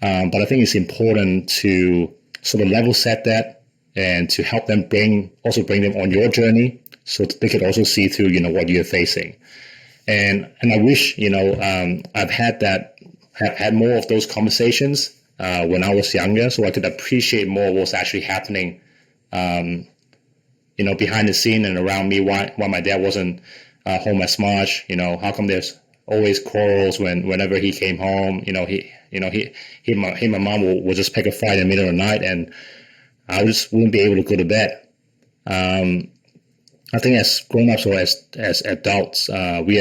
But I think it's important to sort of level set that, and to help them bring them on your journey, so that they could also see through, what you're facing. And I wish, I've had more of those conversations when I was younger, so I could appreciate more what's actually happening, behind the scene and around me. Why my dad wasn't home as much? How come there's always quarrels whenever he came home? He and my mom will just pick a fight in the middle of the night, and I just wouldn't be able to go to bed. I think as grown-ups or as adults, we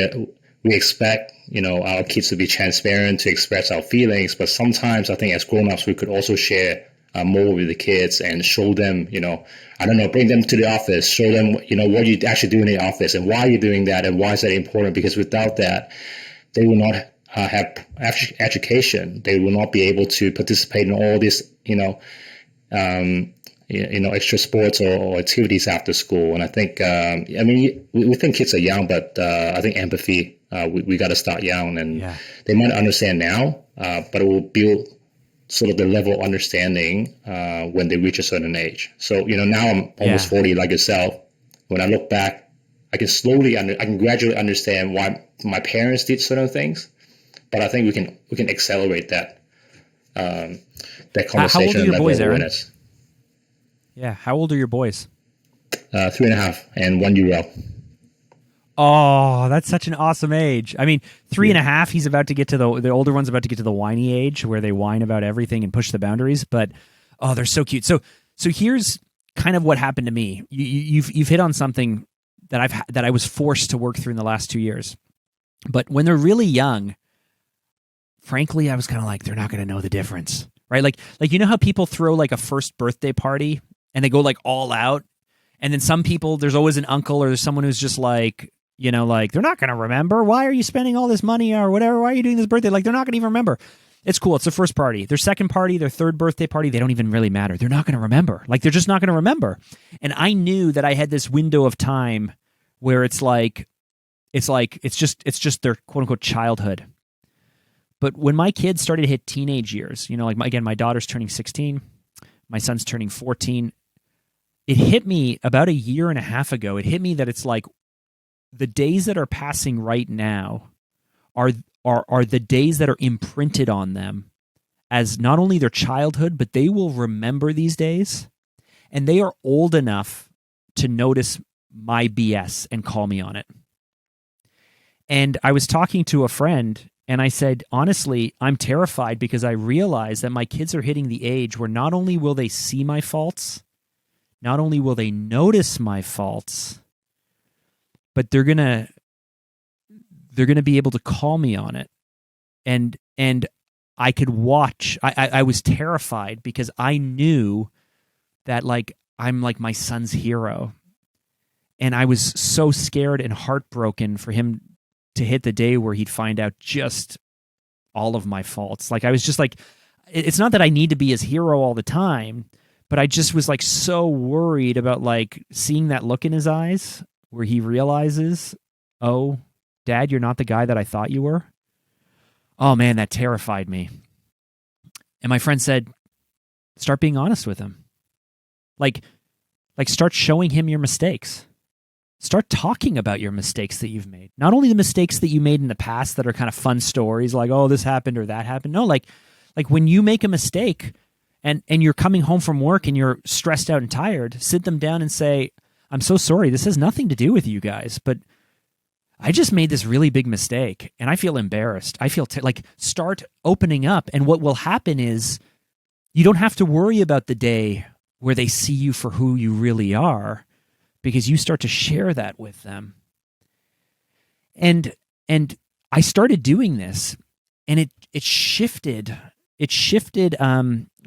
expect our kids to be transparent, to express our feelings, but sometimes I think as grown-ups we could also share more with the kids and show them, bring them to the office, show them, what you actually do in the office and why you're doing that and why is that important, because without that, they will not have education. They will not be able to participate in all this, extra sports or activities after school. And I think, we think kids are young, but I think empathy, we got to start young, and they might understand now, but it will build sort of the level of understanding when they reach a certain age. So, now I'm almost 40 like yourself. When I look back, I can gradually understand why my parents did certain things, but I think we can accelerate that conversation.
How old are your boys, Aaron?
Awareness.
Yeah, how old are your boys?
3.5 and 1 year old.
Oh, that's such an awesome age. I mean, 3.5, he's about to get to the older one's about to get to the whiny age where they whine about everything and push the boundaries, but they're so cute. So here's kind of what happened to me. You've hit on something that I was forced to work through in the last 2 years. But when they're really young, frankly, I was kind of like, they're not going to know the difference, right? Like how people throw like a first birthday party and they go like all out, and then some people, there's always an uncle or there's someone who's just like, like they're not going to remember. Why are you spending all this money or whatever? Why are you doing this birthday? Like they're not going to even remember. It's cool. It's the first party. Their second party, their third birthday party, they don't even really matter. They're not going to remember. Like, they're just not going to remember. And I knew that I had this window of time where it's just their quote unquote childhood. But when my kids started to hit teenage years, like my daughter's turning 16, my son's turning 14, it hit me about a year and a half ago. It hit me that it's like the days that are passing right now are the days that are imprinted on them as not only their childhood, but they will remember these days, and they are old enough to notice my BS and call me on it. And I was talking to a friend, and I said, honestly, I'm terrified because I realize that my kids are hitting the age where not only will they see my faults, not only will they notice my faults, but they're gonna be able to call me on it. And I could watch. I was terrified because I knew that, like, I'm like my son's hero. And I was so scared and heartbroken for him to hit the day where he'd find out just all of my faults. Like, I was just like, it's not that I need to be his hero all the time, but I just was like so worried about like seeing that look in his eyes where he realizes, oh, Dad, you're not the guy that I thought you were. Oh man, that terrified me. And my friend said, start being honest with him. Like start showing him your mistakes. Start talking about your mistakes that you've made. Not only the mistakes that you made in the past that are kind of fun stories like, oh, this happened or that happened. No, like when you make a mistake and you're coming home from work and you're stressed out and tired, sit them down and say, I'm so sorry. This has nothing to do with you guys, but I just made this really big mistake and I feel embarrassed. I feel start opening up. And what will happen is you don't have to worry about the day where they see you for who you really are, because you start to share that with them. And I started doing this, and it shifted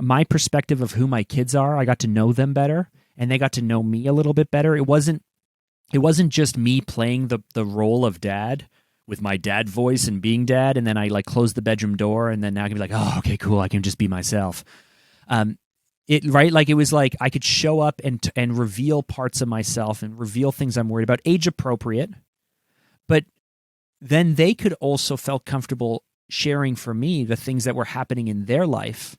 my perspective of who my kids are. I got to know them better, and they got to know me a little bit better. It wasn't just me playing the role of dad with my dad voice and being dad, and then I like close the bedroom door, and then now I can be like, oh, okay, cool, I can just be myself. It was like I could show up and reveal parts of myself and reveal things I'm worried about, age appropriate, but then they could also felt comfortable sharing for me the things that were happening in their life,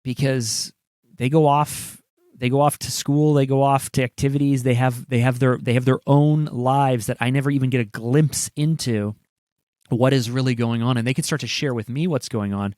because they go off to school, they go off to activities, they have their own lives that I never even get a glimpse into what is really going on, and they could start to share with me what's going on.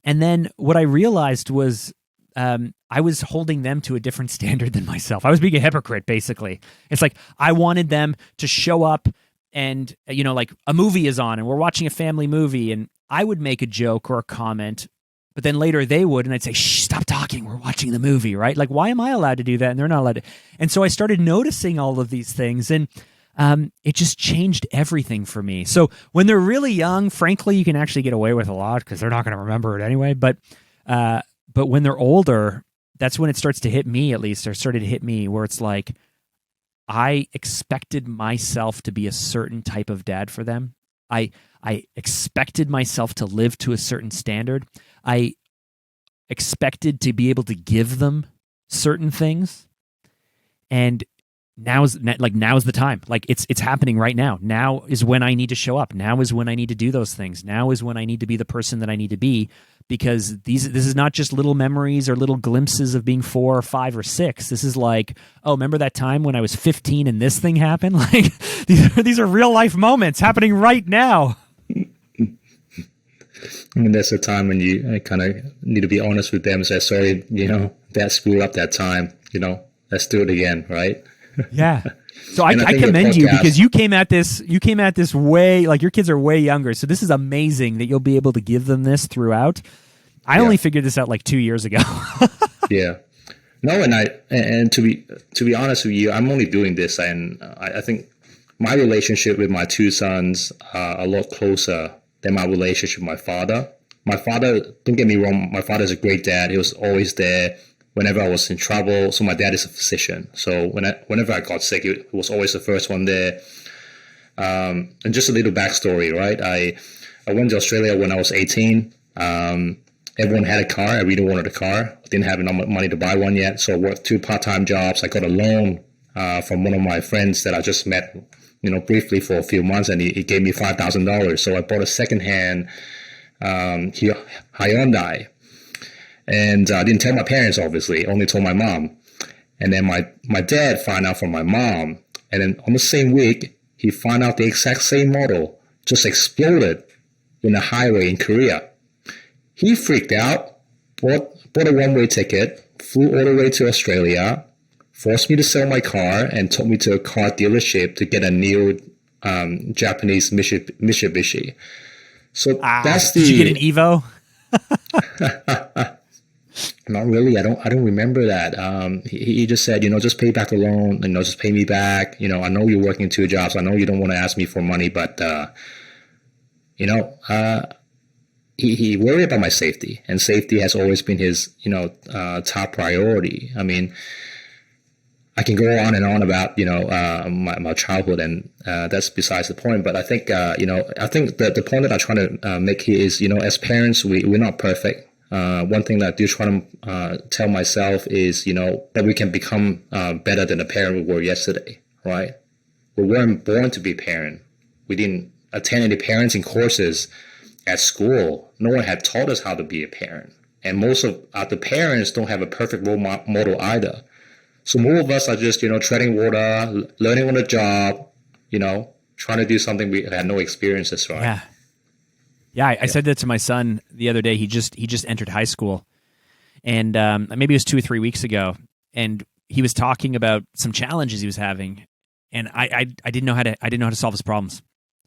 And then what I realized was I was holding them to a different standard than myself. I was being a hypocrite, basically. It's like I wanted them to show up and, like a movie is on and we're watching a family movie, and I would make a joke or a comment, but then later they would, and I'd say, shh, stop talking, we're watching the movie, right? Like, why am I allowed to do that and they're not allowed to? And so I started noticing all of these things, and it just changed everything for me. So when they're really young, frankly, you can actually get away with a lot because they're not going to remember it anyway. But when they're older, that's when it starts to hit me, at least, or started to hit me, where it's like I expected myself to be a certain type of dad for them. I expected myself to live to a certain standard. I expected to be able to give them certain things. And now's the time. Like it's happening right now. Now is when I need to show up. Now is when I need to do those things. Now is when I need to be the person that I need to be, because this is not just little memories or little glimpses of being 4 or 5 or 6. This is like, oh, remember that time when I was 15 and this thing happened? Like these are real life moments happening right now.
I mean, there's a time when you kind of need to be honest with them and say, sorry, Dad screwed up that time, let's do it again, right?
Yeah. So I commend you, because you came at this way, like your kids are way younger. So this is amazing that you'll be able to give them this throughout. I only figured this out like 2 years ago.
Yeah. No, and to be honest with you, I'm only doing this, and I think my relationship with my 2 sons are a lot closer than my relationship with my father. My father, don't get me wrong, my father's a great dad. He was always there whenever I was in trouble. So my dad is a physician. So whenever I got sick, he was always the first one there. And just a little backstory, right? I went to Australia when I was 18. Everyone had a car. I really wanted a car. Didn't have enough money to buy one yet. So I worked 2 part-time jobs. I got a loan from one of my friends that I just met, briefly for a few months, and he gave me $5,000. So I bought a secondhand Hyundai, and I didn't tell my parents, obviously. Only told my mom. And then my dad found out from my mom. And then on the same week, he found out the exact same model just exploded in a highway in Korea. He freaked out, bought a one-way ticket, flew all the way to Australia, forced me to sell my car, and took me to a car dealership to get a new Japanese Mitsubishi. So that's the.
Did you get an Evo?
Not really. I don't remember that. He just said, just pay back the loan, just pay me back. I know you're working 2 jobs. I know you don't want to ask me for money, but he worried about my safety, and safety has always been his, top priority. I mean, I can go on and on about, my childhood, and that's besides the point. But I think, I think that the point that I'm trying to make here is, as parents, we're not perfect. One thing that I do try to tell myself is, that we can become better than the parent we were yesterday, right? We weren't born to be a parent. We didn't attend any parenting courses at school. No one had taught us how to be a parent. And most of the parents don't have a perfect role model either. So more of us are just, treading water, learning on the job, trying to do something we had no experiences, right?
Yeah. Yeah, I said that to my son the other day. He just entered high school, and maybe it was 2 or 3 weeks ago, and he was talking about some challenges he was having, and I didn't know how to solve his problems.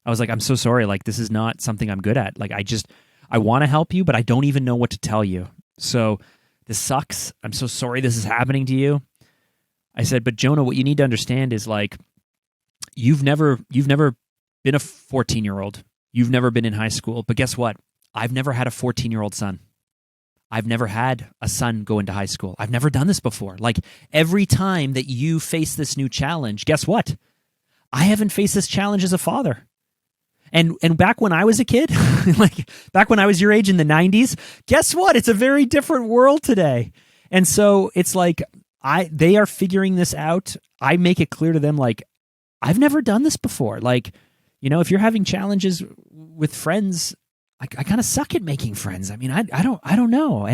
I was like, I'm so sorry. Like, this is not something I'm good at. Like, I want to help you, but I don't even know what to tell you. So this sucks. I'm so sorry this is happening to you. I said, but Jonah, what you need to understand is, like, you've never been a 14-year-old. You've never been in high school, but guess what? I've never had a 14-year-old son. I've never had a son go into high school. I've never done this before. Like, every time that you face this new challenge, guess what? I haven't faced this challenge as a father. And back when I was a kid, like back when I was your age in the 90s, guess what? It's a very different world today. And so it's like they are figuring this out. I make it clear to them, like, I've never done this before. Like, if you're having challenges with friends, I kind of suck at making friends. I mean, I don't know.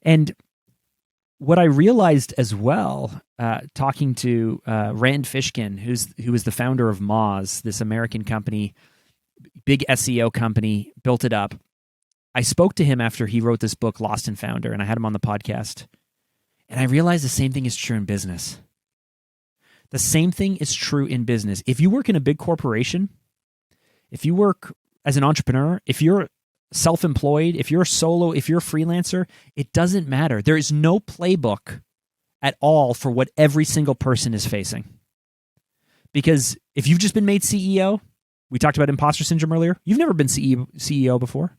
And what I realized as well, talking to Rand Fishkin, who was the founder of Moz, this American company, big SEO company, built it up. I spoke to him after he wrote this book, Lost and Founder, and I had him on the podcast. And I realized the same thing is true in business. The same thing is true in business. If you work in a big corporation, if you work as an entrepreneur, if you're self-employed, if you're a solo, if you're a freelancer, it doesn't matter. There is no playbook at all for what every single person is facing. Because if you've just been made CEO, we talked about imposter syndrome earlier, you've never been CEO before.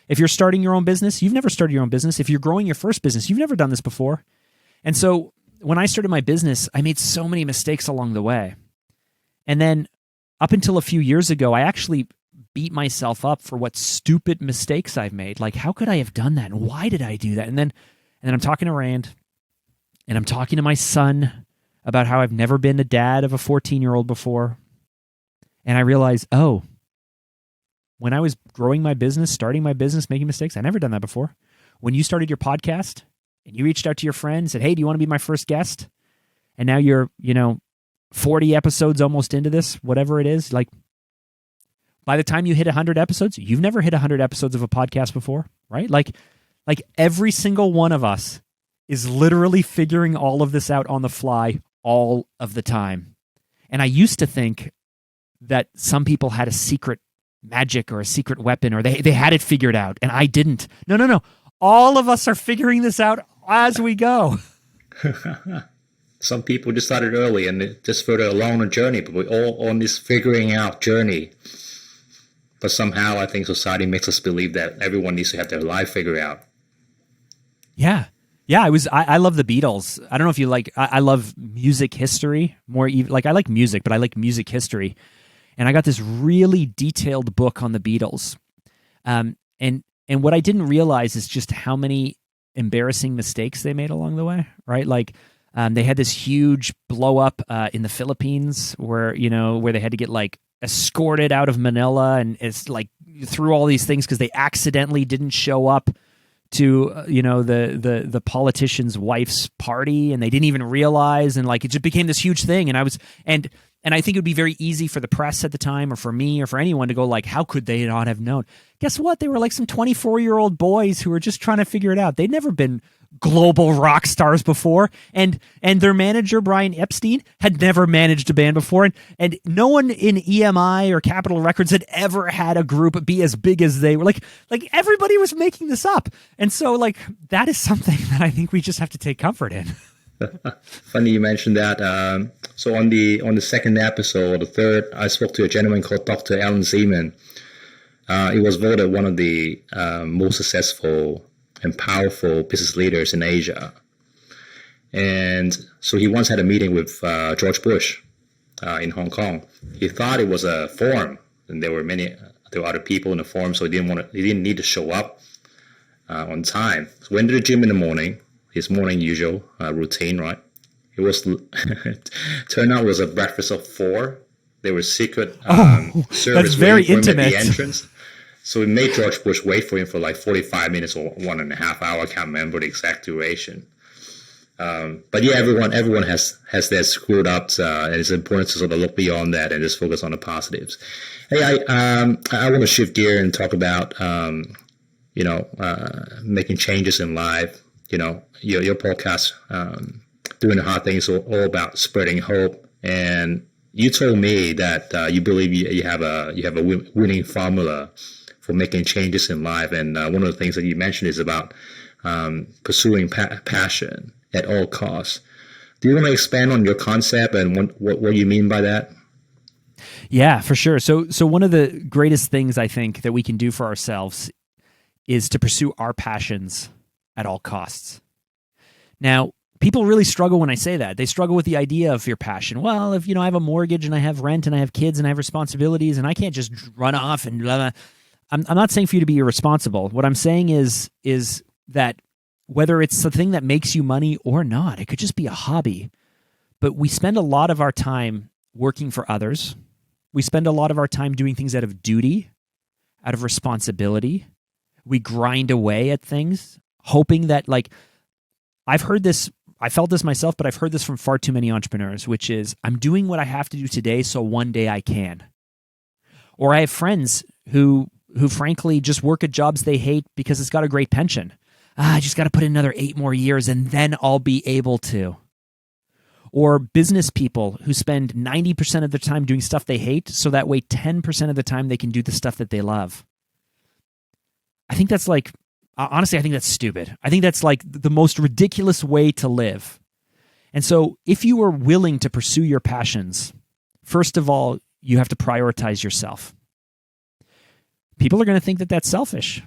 If you're starting your own business, you've never started your own business. If you're growing your first business, you've never done this before. And so when I started my business, I made so many mistakes along the way. And then up until a few years ago, I actually beat myself up for what stupid mistakes I've made. Like, how could I have done that? And why did I do that? And then I'm talking to Rand, and I'm talking to my son about how I've never been a dad of a 14-year-old before. And I realized, when I was growing my business, starting my business, making mistakes, I never done that before. When you started your podcast and you reached out to your friend and said, hey, do you want to be my first guest? And now you're, 40 episodes almost into this, whatever it is. Like, by the time you hit 100 episodes, you've never hit 100 episodes of a podcast before, right? Like every single one of us is literally figuring all of this out on the fly all of the time. And I used to think that some people had a secret magic or a secret weapon, or they had it figured out, and I didn't. No. All of us are figuring this out as we go.
Some people just started early and just further along the journey, but we're all on this figuring out journey. But somehow I think society makes us believe that everyone needs to have their life figured out.
Yeah. I love the Beatles. I don't know if you like, I love music history more. Like, I like music, but I like music history. And I got this really detailed book on the Beatles. And And what I didn't realize is just how many embarrassing mistakes they made along the way, right? Like they had this huge blow up in the Philippines where they had to get like escorted out of Manila, and it's like through all these things because they accidentally didn't show up to the politician's wife's party, and they didn't even realize, and like it just became this huge thing. And I think it would be very easy for the press at the time, or for me, or for anyone to go like, how could they not have known? Guess what? They were like some 24-year-old boys who were just trying to figure it out. They'd never been global rock stars before, and their manager Brian Epstein had never managed a band before, and no one in EMI or Capitol Records had ever had a group be as big as they were. Like everybody was making this up, and so like that is something that I think we just have to take comfort in.
Funny you mentioned that. So on the second episode, the third, I spoke to a gentleman called Dr. Alan Zeman. He was voted one of the most successful and powerful business leaders in Asia. And so he once had a meeting with George Bush in Hong Kong. He thought it was a forum, and there were other people in the forum, so he didn't need to show up on time. So went to the gym in the morning, his morning usual routine, right? It was turned out it was a breakfast of 4. There was secret service
that's very
waiting for him
intimate.
at the entrance. So we made George Bush wait for him for like 45 minutes or 1.5 hours. I can't remember the exact duration. But yeah, everyone has their screwed ups, and it's important to sort of look beyond that and just focus on the positives. Hey, I want to shift gear and talk about making changes in life. Your podcast, Doing the Hard Things, is all about spreading hope. And you told me that you believe you have a winning formula for making changes in life. And one of the things that you mentioned is about pursuing passion at all costs. Do you want to expand on your concept and what you mean by that?
Yeah, for sure. So one of the greatest things I think that we can do for ourselves is to pursue our passions at all costs. Now, people really struggle when I say that. They struggle with the idea of your passion. Well, if I have a mortgage and I have rent and I have kids and I have responsibilities and I can't just run off and blah, blah. I'm not saying for you to be irresponsible. What I'm saying is that whether it's the thing that makes you money or not, it could just be a hobby. But we spend a lot of our time working for others. We spend a lot of our time doing things out of duty, out of responsibility. We grind away at things, hoping that, like, I felt this myself, but I've heard this from far too many entrepreneurs, which is, I'm doing what I have to do today so one day I can. Or I have friends who frankly just work at jobs they hate because it's got a great pension. I just got to put in another 8 more years and then I'll be able to. Or business people who spend 90% of their time doing stuff they hate, so that way 10% of the time they can do the stuff that they love. I think that's like, honestly, I think that's stupid. I think that's like the most ridiculous way to live. And so if you are willing to pursue your passions, first of all, you have to prioritize yourself. People are going to think that that's selfish.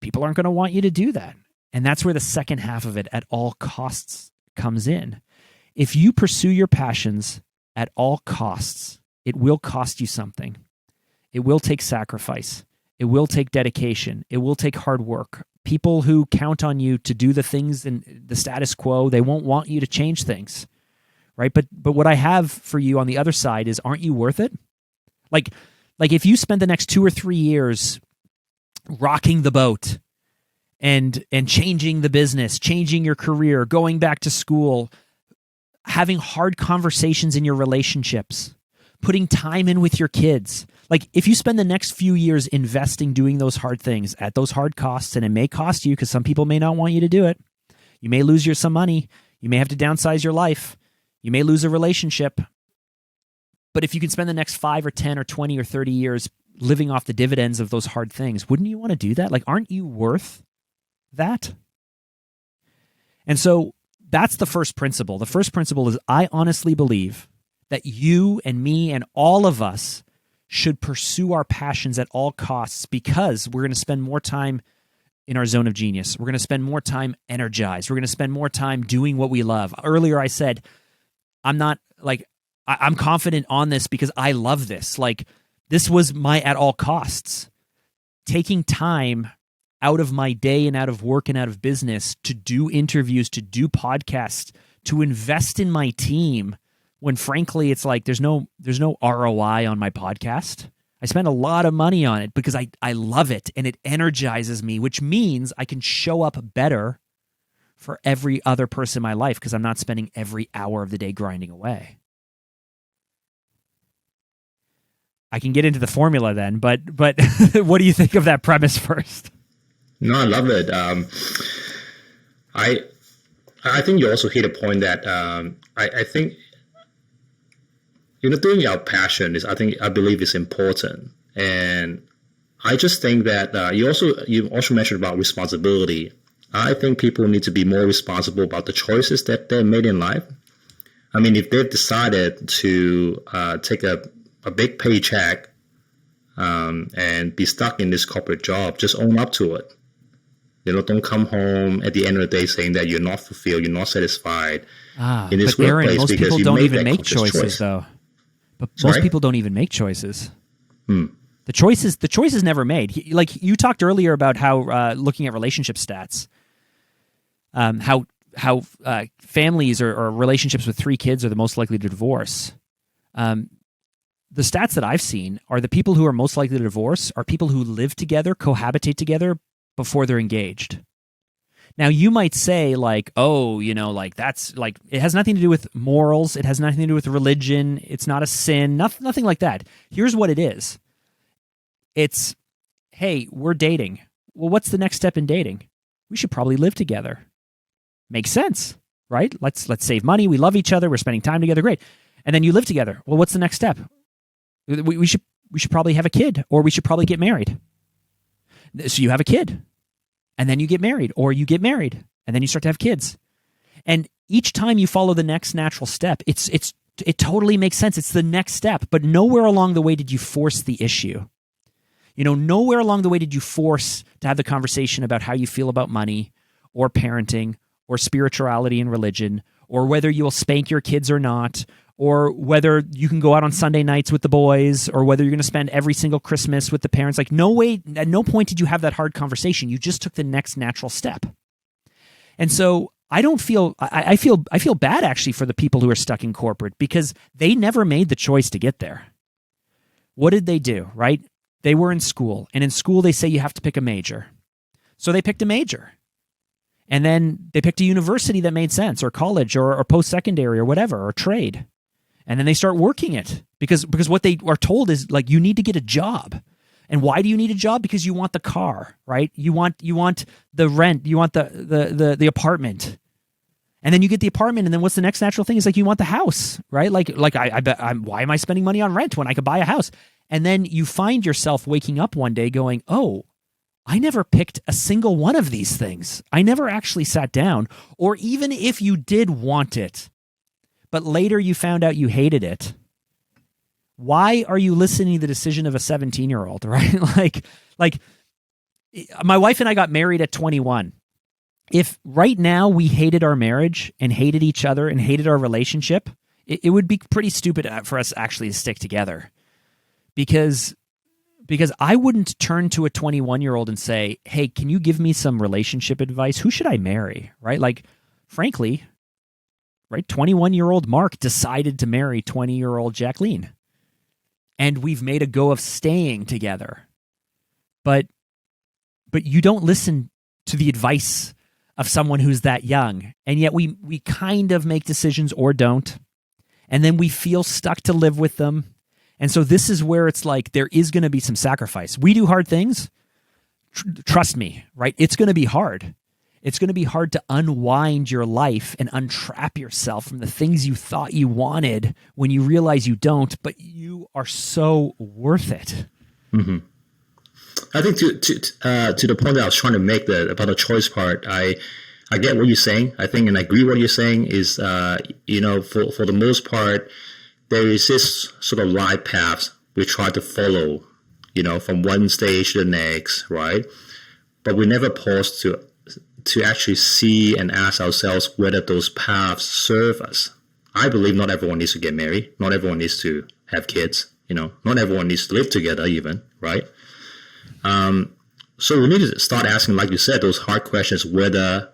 People aren't going to want you to do that. And that's where the second half of it, at all costs, comes in. If you pursue your passions at all costs, it will cost you something. It will take sacrifice. It will take dedication. It will take hard work. People who count on you to do the things in the status quo, they won't want you to change things, right? But what I have for you on the other side is, aren't you worth it? Like if you spend the next 2 or 3 years rocking the boat and changing the business, changing your career, going back to school, having hard conversations in your relationships, putting time in with your kids. Like if you spend the next few years investing, doing those hard things at those hard costs, and it may cost you because some people may not want you to do it. You may lose some money. You may have to downsize your life. You may lose a relationship. But if you can spend the next 5 or 10 or 20 or 30 years living off the dividends of those hard things, wouldn't you want to do that? Like, aren't you worth that? And so that's the first principle. The first principle is, I honestly believe that you and me and all of us should pursue our passions at all costs, because we're going to spend more time in our zone of genius. We're going to spend more time energized. We're going to spend more time doing what we love. Earlier I said, I'm confident on this because I love this. Like, this was my at all costs. Taking time out of my day and out of work and out of business to do interviews, to do podcasts, to invest in my team when frankly it's like there's no ROI on my podcast. I spend a lot of money on it because I love it and it energizes me, which means I can show up better for every other person in my life because I'm not spending every hour of the day grinding away. I can get into the formula then, but what do you think of that premise first?
No, I love it. I think you also hit a point that I think doing our passion I believe is important, and I just think that you also mentioned about responsibility. I think people need to be more responsible about the choices that they made in life. I mean, if they've decided to take a big paycheck and be stuck in this corporate job, just own up to it. Don't come home at the end of the day saying that you're not fulfilled, you're not satisfied in this
but Aaron,
workplace
most
because
people
you
don't
made
even
that
make
conscious
choices,
choice.
though. But
Sorry?
most people don't even make choices. The choice is never made. Like you talked earlier about how looking at relationship stats, how families or relationships with 3 kids are the most likely to divorce. The stats that I've seen are the people who are most likely to divorce are people who live together, cohabitate together before they're engaged. Now you might say like, oh, like that's like, it has nothing to do with morals. It has nothing to do with religion. It's not a sin, nothing like that. Here's what it is. It's, hey, we're dating. Well, what's the next step in dating? We should probably live together. Makes sense, right? Let's save money. We love each other. We're spending time together. Great. And then you live together. Well, what's the next step? We should probably have a kid, or we should probably get married. So you have a kid, and then you get married, or you get married, and then you start to have kids. And each time you follow the next natural step, it totally makes sense. It's the next step, but nowhere along the way did you force the issue. Nowhere along the way did you force to have the conversation about how you feel about money or parenting or spirituality and religion, or whether you will spank your kids or not, or whether you can go out on Sunday nights with the boys, or whether you're going to spend every single Christmas with the parents. Like, no way, at no point did you have that hard conversation. You just took the next natural step. And so I feel bad actually for the people who are stuck in corporate because they never made the choice to get there. What did they do, right? They were in school, and in school they say you have to pick a major. So they picked a major. And then they picked a university that made sense, or college, or post-secondary, or whatever, or trade. And then they start working it because what they are told is like, you need to get a job. And why do you need a job? Because you want the car, right? You want the rent, you want the apartment. And then you get the apartment, and then what's the next natural thing? Is like, you want the house, right? Like I bet why am I spending money on rent when I could buy a house? And then you find yourself waking up one day going, oh, I never picked a single one of these things. I never actually sat down. Or even if you did want it, but later you found out you hated it, why are you listening to the decision of a 17-year-old, right? like my wife and I got married at 21. If right now we hated our marriage and hated each other and hated our relationship, it would be pretty stupid for us actually to stick together. Because I wouldn't turn to a 21-year-old and say, hey, can you give me some relationship advice? Who should I marry, right? Like, frankly, right, 21-year-old Mark decided to marry 20-year-old Jacqueline. And we've made a go of staying together. But you don't listen to the advice of someone who's that young. And yet we kind of make decisions or don't. And then we feel stuck to live with them. And so this is where it's like there is going to be some sacrifice. We do hard things. Trust me, right? It's going to be hard. It's going to be hard to unwind your life and untrap yourself from the things you thought you wanted when you realize you don't, but you are so worth it.
Mm-hmm. I think to the point that I was trying to make about the choice part, I get what you're saying. I think, and I agree what you're saying is, for the most part, there is this sort of life path we try to follow, from one stage to the next, right? But we never pause to actually see and ask ourselves whether those paths serve us. I believe not everyone needs to get married. Not everyone needs to have kids. Not everyone needs to live together even, right?
So we need to start asking, like you said, those hard questions, whether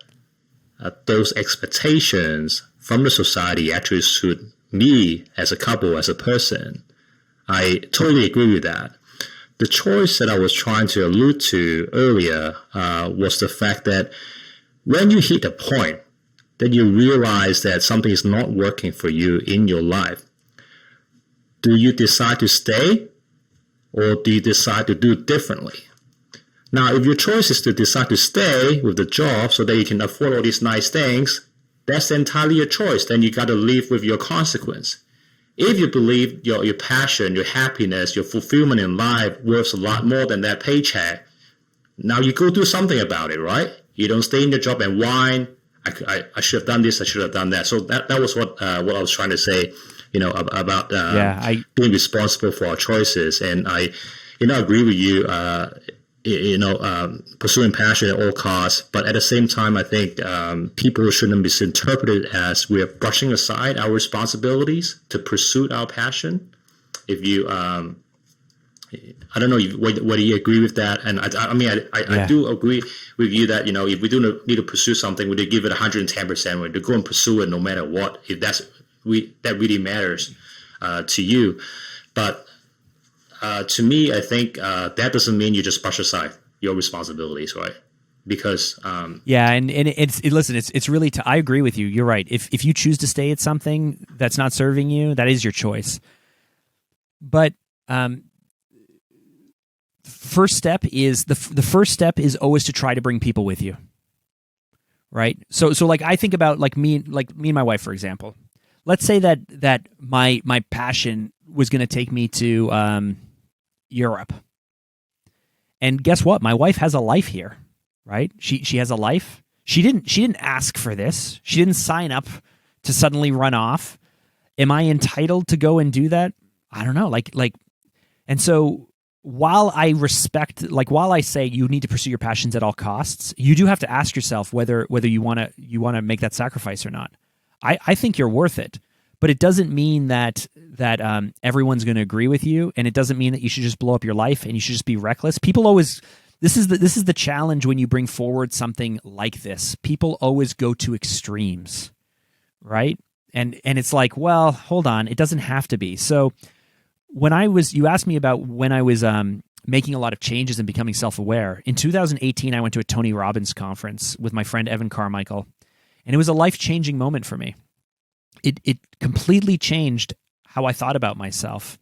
those expectations from the society actually suit me as a couple, as a person. I totally agree with that. The choice that I was trying to allude to earlier was the fact that when you hit a point that you realize that something is not working for you in your life, do you decide to stay or do you decide to do it differently? Now, if your choice is to decide to stay with the job so that you can afford all these nice things, that's entirely your choice. Then you got to live with your consequence. If you believe your passion, your happiness, your fulfillment in life worth a lot more than that paycheck, now you go do something about it, right? You don't stay in your job and whine, I should have done this, I should have done that. So that was what I was trying to say, about being responsible for our choices. And I agree with you, pursuing passion at all costs. But at the same time, I think people shouldn't misinterpret it as we're brushing aside our responsibilities to pursue our passion. If you, I don't know whether you agree with that. And I do agree with you that, if we do need to pursue something, we need to give it 110%. We need to go and pursue it no matter what, if that really matters to you. But to me, I think that doesn't mean you just brush aside your responsibilities, right? Because
and it's really I agree with you. You're right. If you choose to stay at something that's not serving you, that is your choice. But first step is the first step is always to try to bring people with you, right? So like I think about like me and my wife, for example. Let's say that my passion was going to take me to Europe. And guess what? My wife has a life here, right? She has a life. She didn't ask for this. She didn't sign up to suddenly run off. Am I entitled to go and do that? I don't know. And so while I say you need to pursue your passions at all costs, you do have to ask yourself whether you want to make that sacrifice or not. I think you're worth it, but it doesn't mean that everyone's going to agree with you, and it doesn't mean that you should just blow up your life and you should just be reckless. People always this is the challenge when you bring forward something like this. People always go to extremes, right? And it's like, well, hold on, it doesn't have to be. So you asked me about when I was making a lot of changes and becoming self-aware. In 2018, I went to a Tony Robbins conference with my friend Evan Carmichael. And it was a life-changing moment for me. It completely changed how I thought about myself.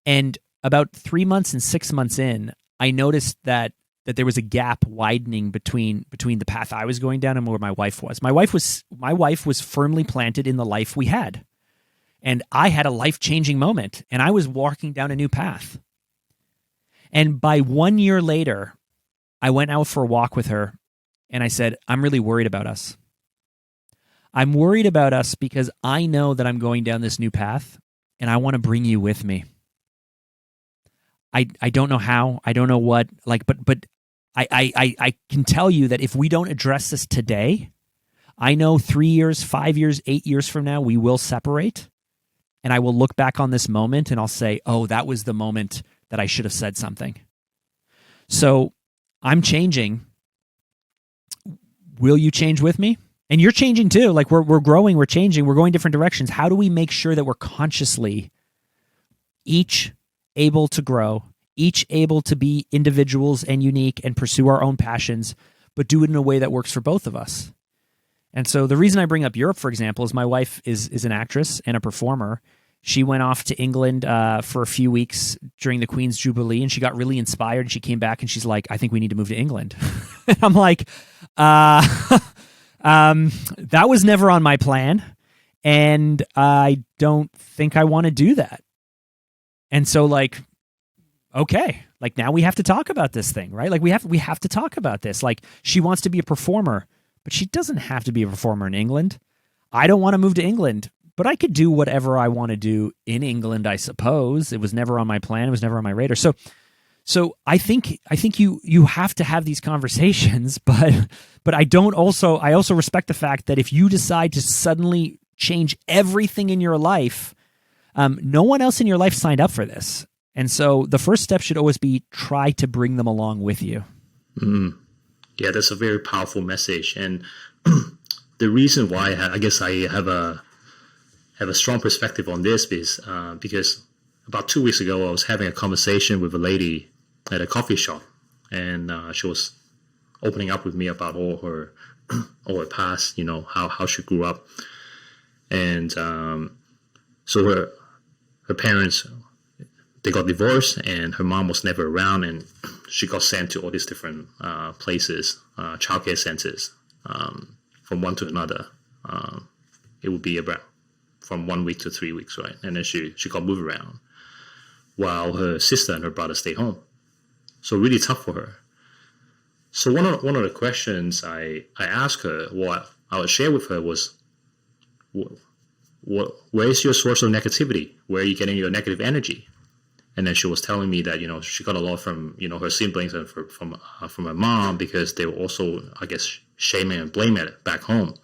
And about 3 months and 6 months in, I noticed that there was a gap widening between the path I was going down and where my wife was. My wife was firmly planted in the life we had. And I had a life-changing moment, and I was walking down a new path. And by 1 year later, I went out for a walk with her, and I said, I'm really worried about us. I'm worried about us because I know that I'm going down this new path, and I want to bring you with me. I don't know how, I don't know what, but I can tell you that if we don't address this today, I know 3 years, 5 years, 8 years from now, we will separate, and I will look back on this moment and I'll say, oh, that was the moment that I should have said something. So I'm changing. Will you change with me? And you're changing too. Like we're growing, we're changing, we're going different directions. How do we make sure that we're consciously each able to grow, each able to be individuals and unique and pursue our own passions, but do it in a way that works for both of us? And so the reason I bring up Europe, for example, is my wife is an actress and a performer. She went off to England for a few weeks during the Queen's Jubilee, and she got really inspired. And she came back and she's like, I think we need to move to England. And I'm like, that was never on my plan, and I don't think I want to do that. And so okay, now we have to talk about this thing, right? We have to talk about this. She wants to be a performer, but she doesn't have to be a performer in England. I don't want to move to England, but I could do whatever I want to do in England, I suppose. It was never on my plan. It was never on my radar. So I think you have to have these conversations, but I also respect the fact that if you decide to suddenly change everything in your life, no one else in your life signed up for this. And so the first step should always be try to bring them along with you.
Yeah, that's a very powerful message. And the reason why I guess I have a strong perspective on this is because about 2 weeks ago, I was having a conversation with a lady at a coffee shop, and she was opening up with me about all her past, how she grew up. And so her parents, they got divorced, and her mom was never around, and she got sent to all these different places, childcare centers, from one to another. It would be about from 1 week to 3 weeks, right? And then she got moved around, while her sister and her brother stayed home. So really tough for her. So one of the questions I asked her, what I would share with her was, where is your source of negativity? Where are you getting your negative energy? And then she was telling me that, she got a lot from, her siblings and from her mom, because they were also, I guess, shaming and blaming it back home.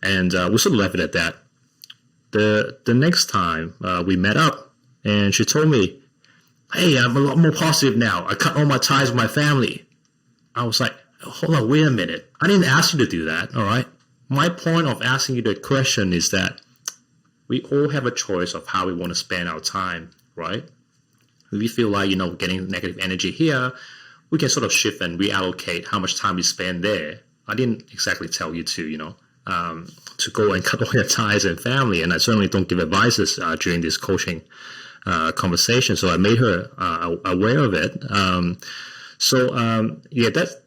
And we sort of left it at that. The next time we met up, and she told me, hey, I'm a lot more positive now. I cut all my ties with my family. I was like, hold on, wait a minute. I didn't ask you to do that, all right? My point of asking you the question is that we all have a choice of how we want to spend our time, right? If we feel like, getting negative energy here, we can sort of shift and reallocate how much time we spend there. I didn't exactly tell you to, to go and cut all your ties and family, and I certainly don't give advices during this coaching conversation. So I made her aware of it.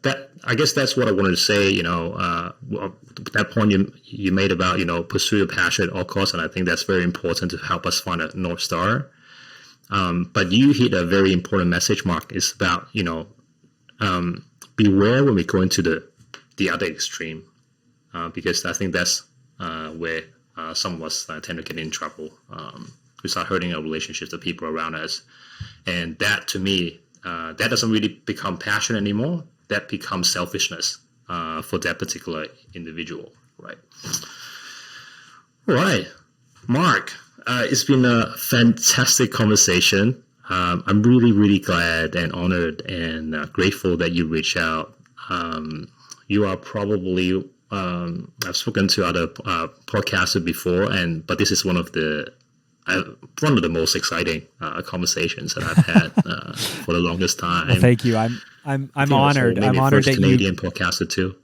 That I guess that's what I wanted to say. That point you made about pursue your passion at all costs, and I think that's very important to help us find a North Star. But you hit a very important message, Mark. It's about beware when we go into the other extreme, because I think that's where some of us tend to get in trouble. We start hurting our relationships, the people around us, and that, to me, that doesn't really become passion anymore. That becomes selfishness for that particular individual, right? All right, Mark, it's been a fantastic conversation. I'm really, really glad and honored and grateful that you reached out. You are probably I've spoken to other podcasters before, but this is one of the most exciting conversations that I've had for the longest time.
Well, thank you. I'm honored. I'm honored that
Canadian podcaster too.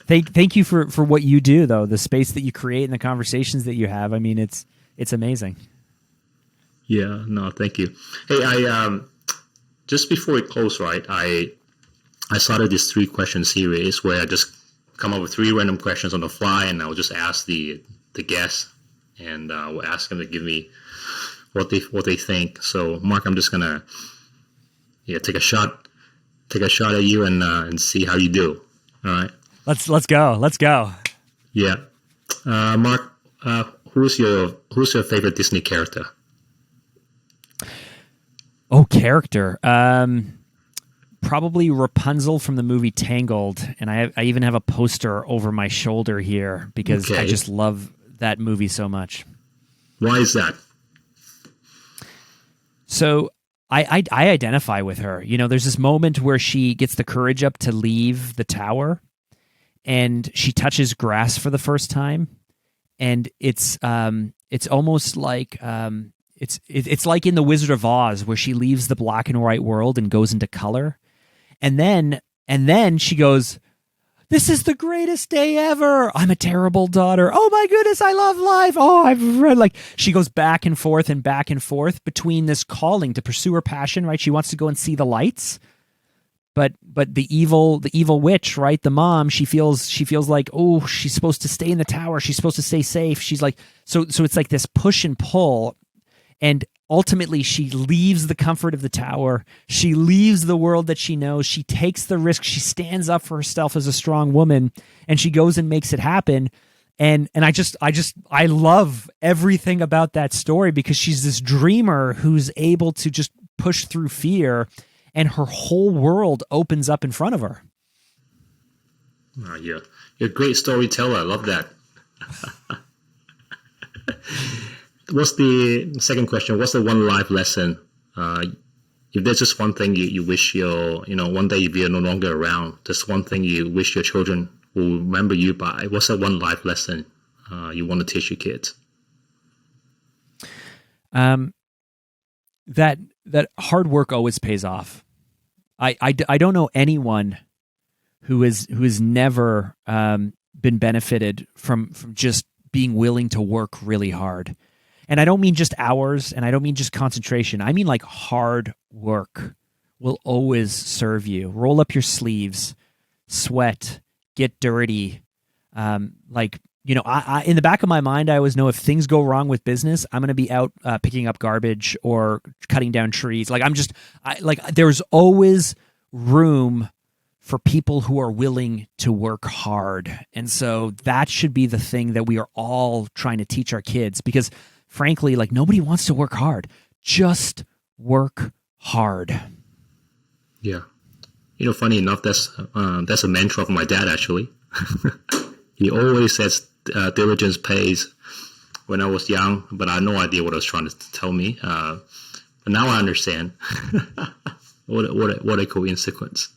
Thank you for what you do, though. The space that you create and the conversations that you have. I mean, it's amazing.
Yeah. No, thank you. Hey, I just before we close, right? I started this 3-question series where I just come up with 3 random questions on the fly, and I'll just ask the guests, and we'll ask them to give me what they think. So, Mark, I'm just gonna take a shot at you and see how you do. All right.
Let's go.
Yeah, Mark, who's your favorite Disney character?
Oh, character. Probably Rapunzel from the movie Tangled, and I even have a poster over my shoulder here because I just love that movie so much.
Why is that?
So I identify with her. There's this moment where she gets the courage up to leave the tower, and she touches grass for the first time, and it's almost like it's like in The Wizard of Oz, where she leaves the black and white world and goes into color. And then she goes, "This is the greatest day ever. I'm a terrible daughter. Oh my goodness, I love life. Oh, I've read." She goes back and forth between this calling to pursue her passion, right? She wants to go and see the lights. But the evil witch, right? The mom, she feels like, oh, she's supposed to stay in the tower. She's supposed to stay safe. She's like, so it's like this push and pull. And ultimately, she leaves the comfort of the tower. She leaves the world that she knows. She takes the risk. She stands up for herself as a strong woman, and she goes and makes it happen. And I love everything about that story, because she's this dreamer who's able to just push through fear, and her whole world opens up in front of her.
You're a great storyteller. I love that. What's the second question? What's the one life lesson if there's just one thing you wish one day if you're no longer around, there's one thing you wish your children will remember you by, what's that one life lesson you want to teach your kids?
That hard work always pays off. I don't know anyone who has never been benefited from just being willing to work really hard. And I don't mean just hours, and I don't mean just concentration. I mean like hard work will always serve you. Roll up your sleeves, sweat, get dirty. I in the back of my mind, I always know if things go wrong with business, I'm going to be out picking up garbage or cutting down trees. There's always room for people who are willing to work hard. And so that should be the thing that we are all trying to teach our kids, because frankly, like, nobody wants to work hard. Just work hard.
Yeah. Funny enough, that's a mantra of my dad, actually. He always says diligence pays when I was young, but I had no idea what he was trying to tell me. But now I understand. What a coincidence.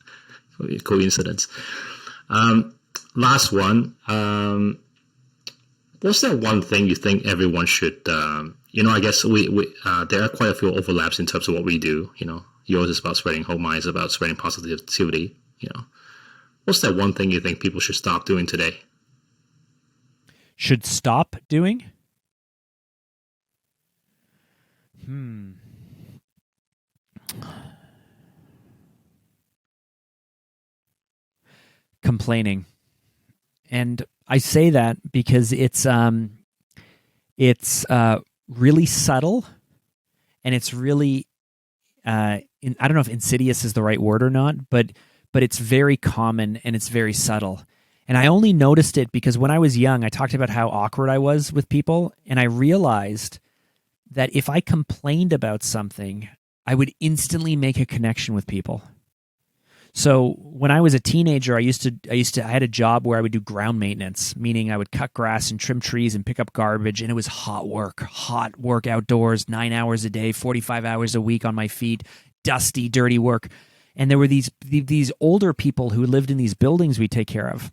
Last one. What's that one thing you think everyone should, I guess we there are quite a few overlaps in terms of what we do. Yours is about spreading hope, mine is about spreading positivity. What's that one thing you think people should stop doing today?
Should stop doing? Complaining. And I say that because it's really subtle, and it's really I don't know if insidious is the right word or not, but it's very common and it's very subtle. And I only noticed it because when I was young, I talked about how awkward I was with people, and I realized that if I complained about something, I would instantly make a connection with people. So when I was a teenager, I had a job where I would do ground maintenance, meaning I would cut grass and trim trees and pick up garbage, and it was hot work outdoors, 9 hours a day, 45 hours a week on my feet, dusty, dirty work. And there were these older people who lived in these buildings we take care of.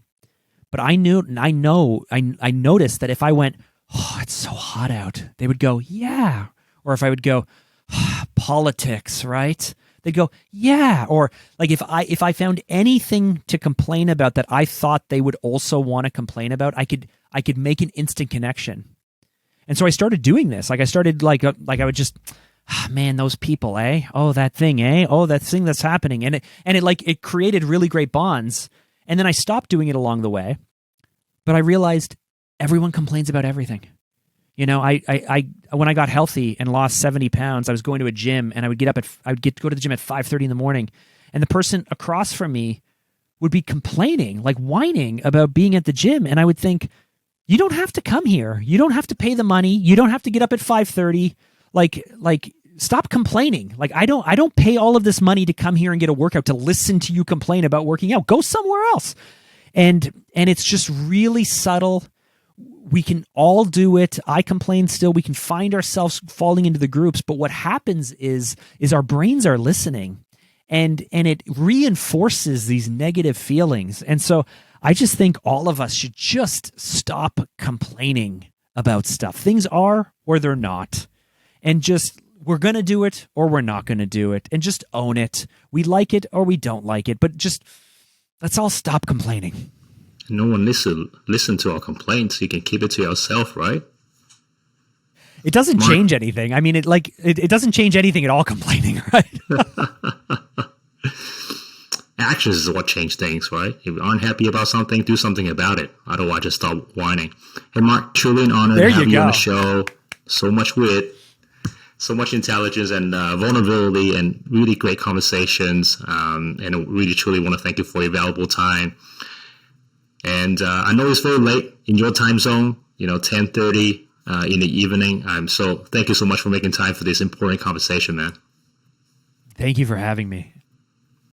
But I noticed that if I went, "Oh, it's so hot out," they would go, "Yeah." Or if I would go, "Politics, right?" They'd go, "Yeah." Or like if I found anything to complain about that I thought they would also want to complain about, I could make an instant connection. And so I started doing this. Like I started I would just, man, those people, eh? Oh, that thing, eh? Oh, that thing that's happening. And it created really great bonds. And then I stopped doing it along the way, but I realized everyone complains about everything. I when I got healthy and lost 70 pounds, I was going to a gym, and I would go to the gym at 5:30 in the morning, and the person across from me would be complaining, like whining about being at the gym. And I would think, you don't have to come here. You don't have to pay the money. You don't have to get up at 5:30. Like stop complaining. Like I don't pay all of this money to come here and get a workout to listen to you complain about working out. Go somewhere else. And it's just really subtle. We can all do it. I complain still. We can find ourselves falling into the groups. But what happens is our brains are listening, and it reinforces these negative feelings. And so I just think all of us should just stop complaining about stuff. Things are or they're not. And just, we're going to do it or we're not going to do it. And just own it. We like it or we don't like it. But just, let's all stop complaining.
No one listen to our complaints. You can keep it to yourself, right?
It doesn't change anything. I mean, it doesn't change anything at all, complaining, right?
Actions is what change things, right? If you're unhappy about something, do something about it. Otherwise, just stop whining. Hey, Mark, truly an honor to have you on the show. So much wit, so much intelligence and vulnerability, and really great conversations. And I really, truly want to thank you for your valuable time. And I know it's very late in your time zone, 10:30 in the evening. So thank you so much for making time for this important conversation, man.
Thank you for having me.